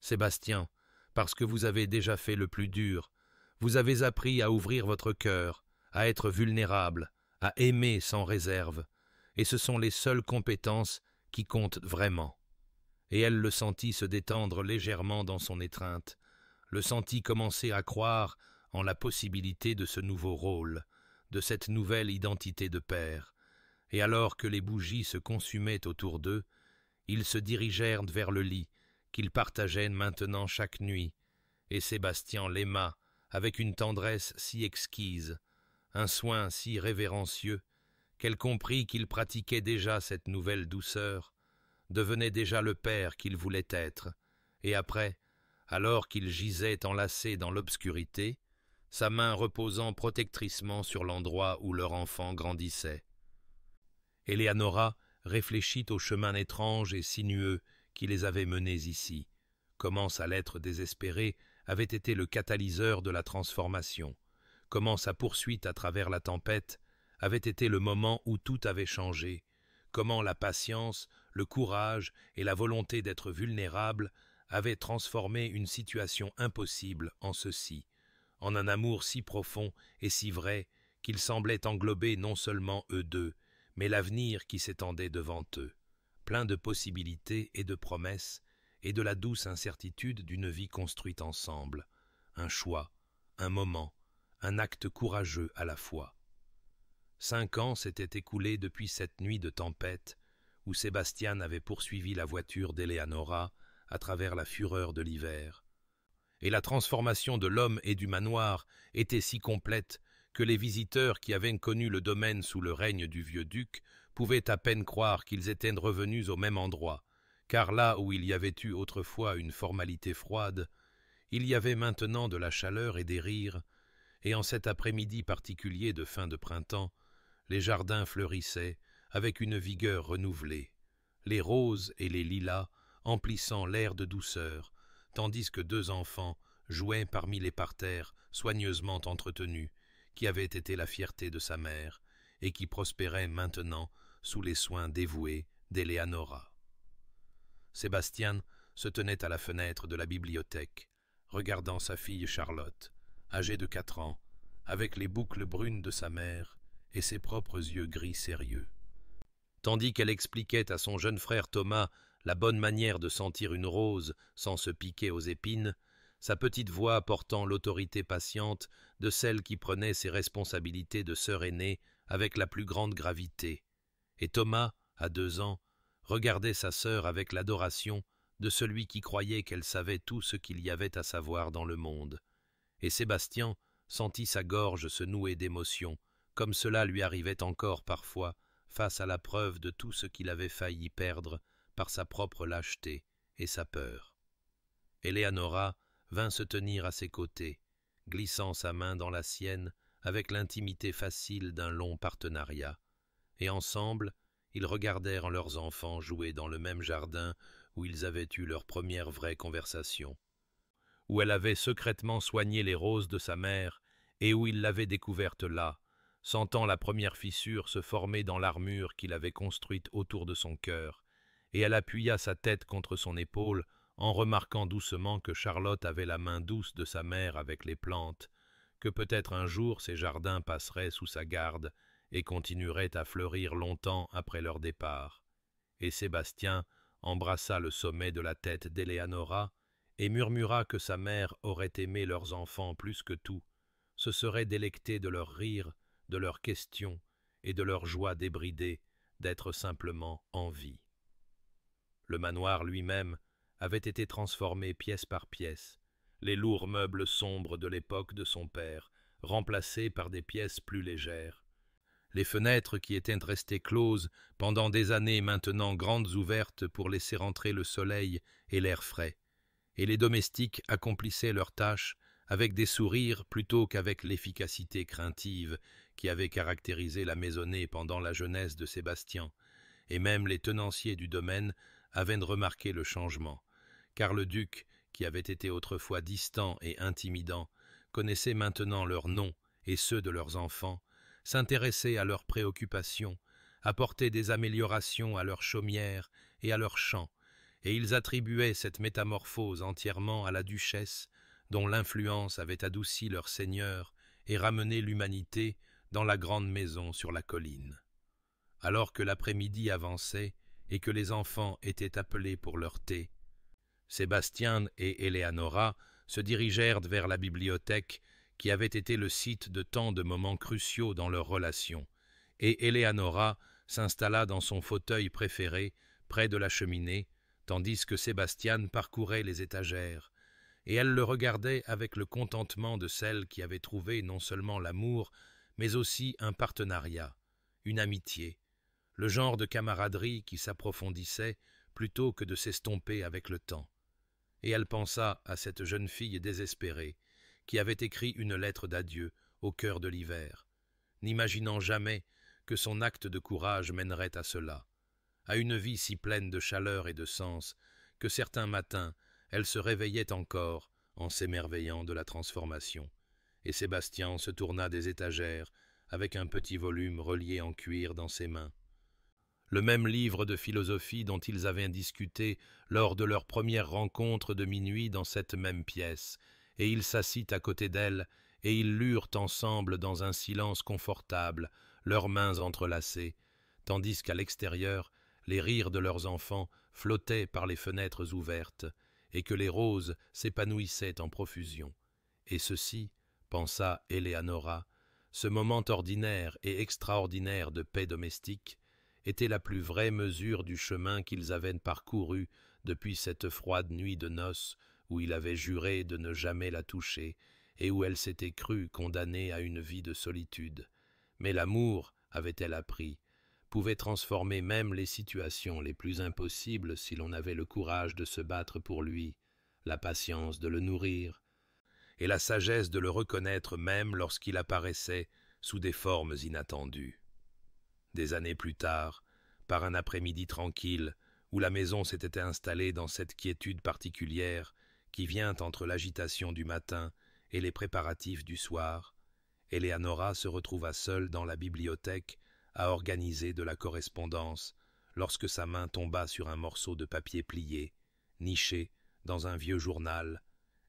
Speaker 1: Sébastien, parce que vous avez déjà fait le plus dur. Vous avez appris à ouvrir votre cœur, à être vulnérable, à aimer sans réserve, et ce sont les seules compétences qui comptent vraiment. » Et elle le sentit se détendre légèrement dans son étreinte, le sentit commencer à croire en la possibilité de ce nouveau rôle, de cette nouvelle identité de père. Et alors que les bougies se consumaient autour d'eux, ils se dirigèrent vers le lit qu'ils partageaient maintenant chaque nuit, et Sébastien l'aima avec une tendresse si exquise, un soin si révérencieux, qu'elle comprit qu'il pratiquait déjà cette nouvelle douceur, devenait déjà le père qu'il voulait être, et après, alors qu'il gisait enlacé dans l'obscurité, sa main reposant protectricement sur l'endroit où leur enfant grandissait. Eleanora réfléchit au chemin étrange et sinueux qui les avait menés ici, comment sa lettre désespérée avait été le catalyseur de la transformation, comment sa poursuite à travers la tempête avait été le moment où tout avait changé, comment la patience, le courage et la volonté d'être vulnérable avaient transformé une situation impossible en ceci, en un amour si profond et si vrai qu'il semblait englober non seulement eux deux, mais l'avenir qui s'étendait devant eux, plein de possibilités et de promesses, et de la douce incertitude d'une vie construite ensemble, un choix, un moment, un acte courageux à la fois. 5 ans s'étaient écoulés depuis cette nuit de tempête où Sébastien avait poursuivi la voiture d'Eleanora à travers la fureur de l'hiver. Et la transformation de l'homme et du manoir était si complète que les visiteurs qui avaient connu le domaine sous le règne du vieux duc pouvaient à peine croire qu'ils étaient revenus au même endroit, car là où il y avait eu autrefois une formalité froide, il y avait maintenant de la chaleur et des rires, et en cet après-midi particulier de fin de printemps, les jardins fleurissaient avec une vigueur renouvelée, les roses et les lilas emplissant l'air de douceur, tandis que 2 enfants jouaient parmi les parterres soigneusement entretenus, qui avaient été la fierté de sa mère, et qui prospéraient maintenant sous les soins dévoués d'Eleanora. Sébastien se tenait à la fenêtre de la bibliothèque, regardant sa fille Charlotte, âgée de 4 ans, avec les boucles brunes de sa mère et ses propres yeux gris sérieux. Tandis qu'elle expliquait à son jeune frère Thomas la bonne manière de sentir une rose sans se piquer aux épines, sa petite voix portant l'autorité patiente de celle qui prenait ses responsabilités de sœur aînée avec la plus grande gravité. Et Thomas, à 2 ans, regardait sa sœur avec l'adoration de celui qui croyait qu'elle savait tout ce qu'il y avait à savoir dans le monde. Et Sébastien sentit sa gorge se nouer d'émotion, comme cela lui arrivait encore parfois, face à la preuve de tout ce qu'il avait failli perdre par sa propre lâcheté et sa peur. Eleanora vint se tenir à ses côtés, glissant sa main dans la sienne avec l'intimité facile d'un long partenariat, et ensemble, ils regardèrent leurs enfants jouer dans le même jardin où ils avaient eu leur première vraie conversation, où elle avait secrètement soigné les roses de sa mère et où il l'avait découverte là, sentant la première fissure se former dans l'armure qu'il avait construite autour de son cœur, et elle appuya sa tête contre son épaule en remarquant doucement que Charlotte avait la main douce de sa mère avec les plantes, que peut-être un jour ces jardins passeraient sous sa garde et continueraient à fleurir longtemps après leur départ. Et Sébastien embrassa le sommet de la tête d'Eleanora et murmura que sa mère aurait aimé leurs enfants plus que tout, se serait délectée de leurs rires, de leurs questions et de leur joie débridée d'être simplement en vie. Le manoir lui-même avait été transformé pièce par pièce, les lourds meubles sombres de l'époque de son père, remplacés par des pièces plus légères. Les fenêtres qui étaient restées closes pendant des années maintenant grandes ouvertes pour laisser entrer le soleil et l'air frais, et les domestiques accomplissaient leurs tâches avec des sourires plutôt qu'avec l'efficacité craintive qui avait caractérisé la maisonnée pendant la jeunesse de Sébastien, et même les tenanciers du domaine avaient remarqué le changement, car le duc, qui avait été autrefois distant et intimidant, connaissait maintenant leurs noms et ceux de leurs enfants, s'intéressait à leurs préoccupations, apportait des améliorations à leurs chaumières et à leurs champs, et ils attribuaient cette métamorphose entièrement à la duchesse, dont l'influence avait adouci leur seigneur et ramené l'humanité dans la grande maison sur la colline. Alors que l'après-midi avançait et que les enfants étaient appelés pour leur thé, Sébastien et Eleanora se dirigèrent vers la bibliothèque qui avait été le site de tant de moments cruciaux dans leur relation, et Eleanora s'installa dans son fauteuil préféré près de la cheminée, tandis que Sébastien parcourait les étagères, et elle le regardait avec le contentement de celle qui avait trouvé non seulement l'amour, mais aussi un partenariat, une amitié, le genre de camaraderie qui s'approfondissait plutôt que de s'estomper avec le temps. Et elle pensa à cette jeune fille désespérée, qui avait écrit une lettre d'adieu au cœur de l'hiver, n'imaginant jamais que son acte de courage mènerait à cela, à une vie si pleine de chaleur et de sens, que certains matins elle se réveillait encore en s'émerveillant de la transformation, et Sébastien se tourna des étagères avec un petit volume relié en cuir dans ses mains. Le même livre de philosophie dont ils avaient discuté lors de leur première rencontre de minuit dans cette même pièce, et il s'assit à côté d'elle, et ils lurent ensemble dans un silence confortable, leurs mains entrelacées, tandis qu'à l'extérieur, les rires de leurs enfants flottaient par les fenêtres ouvertes, et que les roses s'épanouissaient en profusion. Et ceci, pensa Eleanora, ce moment ordinaire et extraordinaire de paix domestique, était la plus vraie mesure du chemin qu'ils avaient parcouru depuis cette froide nuit de noces où il avait juré de ne jamais la toucher et où elle s'était crue condamnée à une vie de solitude. Mais l'amour, avait-elle appris, pouvait transformer même les situations les plus impossibles si l'on avait le courage de se battre pour lui, la patience de le nourrir, et la sagesse de le reconnaître même lorsqu'il apparaissait sous des formes inattendues. Des années plus tard, par un après-midi tranquille, où la maison s'était installée dans cette quiétude particulière qui vient entre l'agitation du matin et les préparatifs du soir, Eleanora se retrouva seule dans la bibliothèque à organiser de la correspondance lorsque sa main tomba sur un morceau de papier plié, niché dans un vieux journal,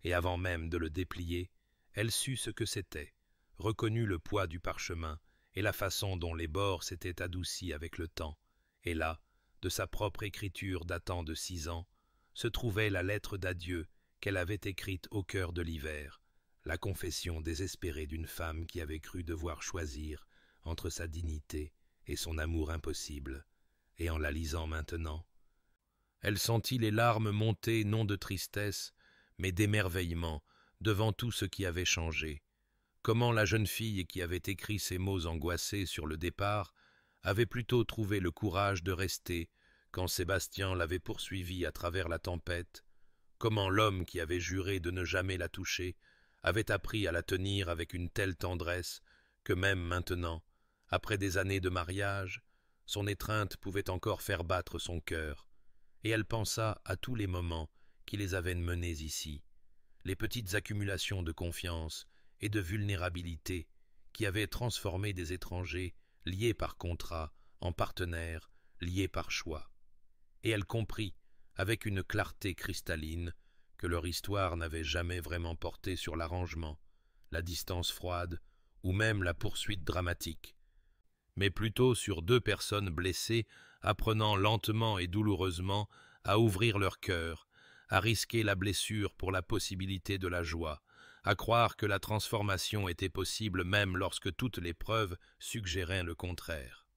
Speaker 1: et avant même de le déplier, elle sut ce que c'était, reconnut le poids du parchemin et la façon dont les bords s'étaient adoucis avec le temps, et là, de sa propre écriture datant de 6 ans, se trouvait la lettre d'adieu qu'elle avait écrite au cœur de l'hiver, la confession désespérée d'une femme qui avait cru devoir choisir entre sa dignité et son amour impossible, et en la lisant maintenant, elle sentit les larmes monter non de tristesse, mais d'émerveillement devant tout ce qui avait changé. Comment la jeune fille qui avait écrit ces mots angoissés sur le départ avait plutôt trouvé le courage de rester quand Sébastien l'avait poursuivie à travers la tempête, comment l'homme qui avait juré de ne jamais la toucher avait appris à la tenir avec une telle tendresse que même maintenant, après des années de mariage, son étreinte pouvait encore faire battre son cœur, et elle pensa à tous les moments qui les avaient menés ici, les petites accumulations de confiance et de vulnérabilité qui avaient transformé des étrangers liés par contrat en partenaires liés par choix. Et elle comprit, avec une clarté cristalline, que leur histoire n'avait jamais vraiment porté sur l'arrangement, la distance froide ou même la poursuite dramatique, mais plutôt sur 2 personnes blessées apprenant lentement et douloureusement à ouvrir leur cœur, à risquer la blessure pour la possibilité de la joie, à croire que la transformation était possible même lorsque toutes les preuves suggéraient le contraire.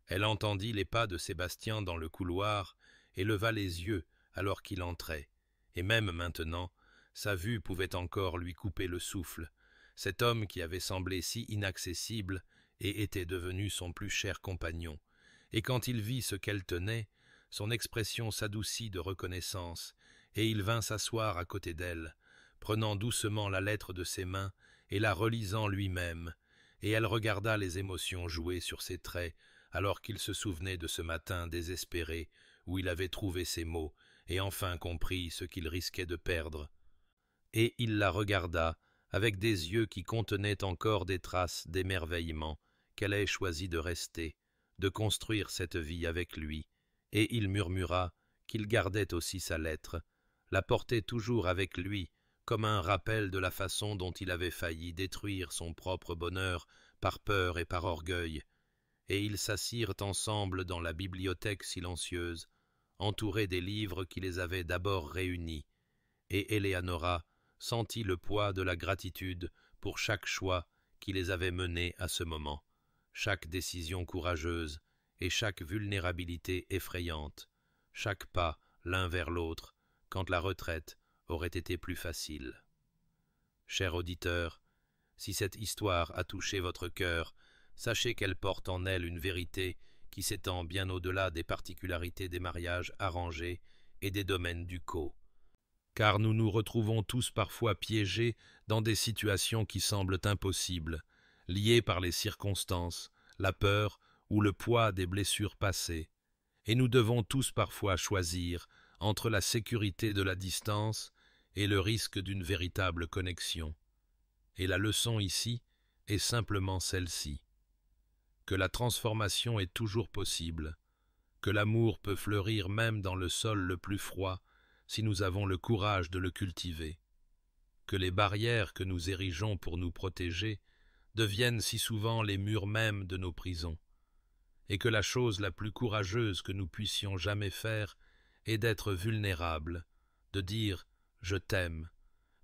Speaker 1: Elle entendit les pas de Sébastien dans le couloir et leva les yeux alors qu'il entrait, et même maintenant, Sa vue pouvait encore lui couper le souffle. Cet homme qui avait semblé si inaccessible et était devenu son plus cher compagnon. Et quand il vit ce qu'elle tenait, son expression s'adoucit de reconnaissance, et il vint s'asseoir à côté d'elle, prenant doucement la lettre de ses mains et la relisant lui-même, et elle regarda les émotions jouer sur ses traits, alors qu'il se souvenait de ce matin désespéré où il avait trouvé ses mots, et enfin compris ce qu'il risquait de perdre. Et il la regarda, avec des yeux qui contenaient encore des traces d'émerveillement, qu'elle ait choisi de rester, de construire cette vie avec lui, et il murmura qu'il gardait aussi sa lettre, la portait toujours avec lui, comme un rappel de la façon dont il avait failli détruire son propre bonheur par peur et par orgueil, et ils s'assirent ensemble dans la bibliothèque silencieuse, entourés des livres qui les avaient d'abord réunis, et Eleanora sentit le poids de la gratitude pour chaque choix qui les avait menés à ce moment, chaque décision courageuse et chaque vulnérabilité effrayante, chaque pas l'un vers l'autre, quand la retraite aurait été plus facile. Cher auditeur, si cette histoire a touché votre cœur, sachez qu'elle porte en elle une vérité qui s'étend bien au-delà des particularités des mariages arrangés et des domaines ducaux. Car nous nous retrouvons tous parfois piégés dans des situations qui semblent impossibles, liées par les circonstances, la peur ou le poids des blessures passées, et nous devons tous parfois choisir entre la sécurité de la distance et le risque d'une véritable connexion. Et la leçon ici est simplement celle-ci, que la transformation est toujours possible, que l'amour peut fleurir même dans le sol le plus froid si nous avons le courage de le cultiver, que les barrières que nous érigeons pour nous protéger deviennent si souvent les murs mêmes de nos prisons, et que la chose la plus courageuse que nous puissions jamais faire est d'être vulnérables, de dire « je t'aime »,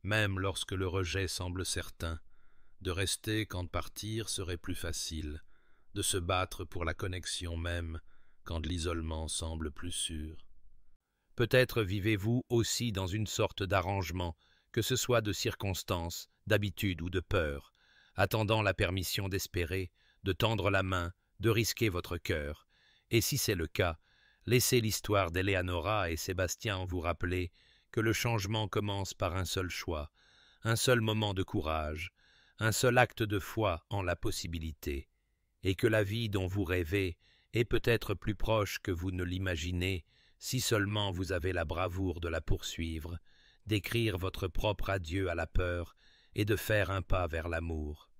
Speaker 1: même lorsque le rejet semble certain, de rester quand partir serait plus facile, de se battre pour la connexion même quand l'isolement semble plus sûr. Peut-être vivez-vous aussi dans une sorte d'arrangement, que ce soit de circonstance, d'habitude ou de peur, attendant la permission d'espérer, de tendre la main, de risquer votre cœur. Et si c'est le cas, laissez l'histoire d'Eleanora et Sébastien vous rappeler que le changement commence par un seul choix, un seul moment de courage, un seul acte de foi en la possibilité, et que la vie dont vous rêvez est peut-être plus proche que vous ne l'imaginez, si seulement vous avez la bravoure de la poursuivre, d'écrire votre propre adieu à la peur et de faire un pas vers l'amour.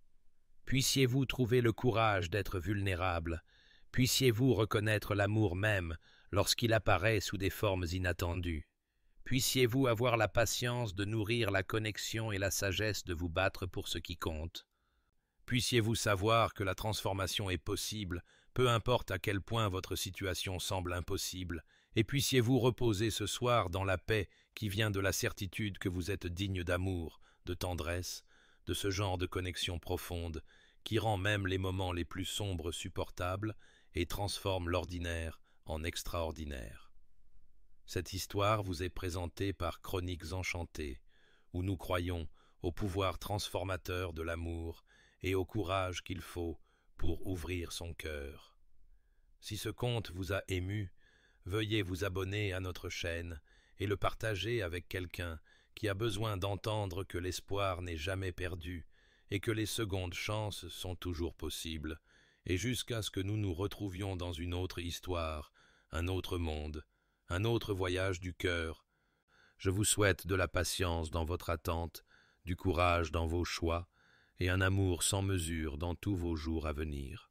Speaker 1: Puissiez-vous trouver le courage d'être vulnérable, puissiez-vous reconnaître l'amour même lorsqu'il apparaît sous des formes inattendues. Puissiez-vous avoir la patience de nourrir la connexion et la sagesse de vous battre pour ce qui compte. Puissiez-vous savoir que la transformation est possible, peu importe à quel point votre situation semble impossible, et puissiez-vous reposer ce soir dans la paix qui vient de la certitude que vous êtes digne d'amour, de tendresse, de ce genre de connexion profonde qui rend même les moments les plus sombres supportables et transforme l'ordinaire en extraordinaire. Cette histoire vous est présentée par Chroniques Enchantées, où nous croyons au pouvoir transformateur de l'amour et au courage qu'il faut pour ouvrir son cœur. Si ce conte vous a ému, veuillez vous abonner à notre chaîne et le partager avec quelqu'un qui a besoin d'entendre que l'espoir n'est jamais perdu et que les secondes chances sont toujours possibles, et jusqu'à ce que nous nous retrouvions dans une autre histoire, un autre monde, un autre voyage du cœur. Je vous souhaite de la patience dans votre attente, du courage dans vos choix, et un amour sans mesure dans tous vos jours à venir.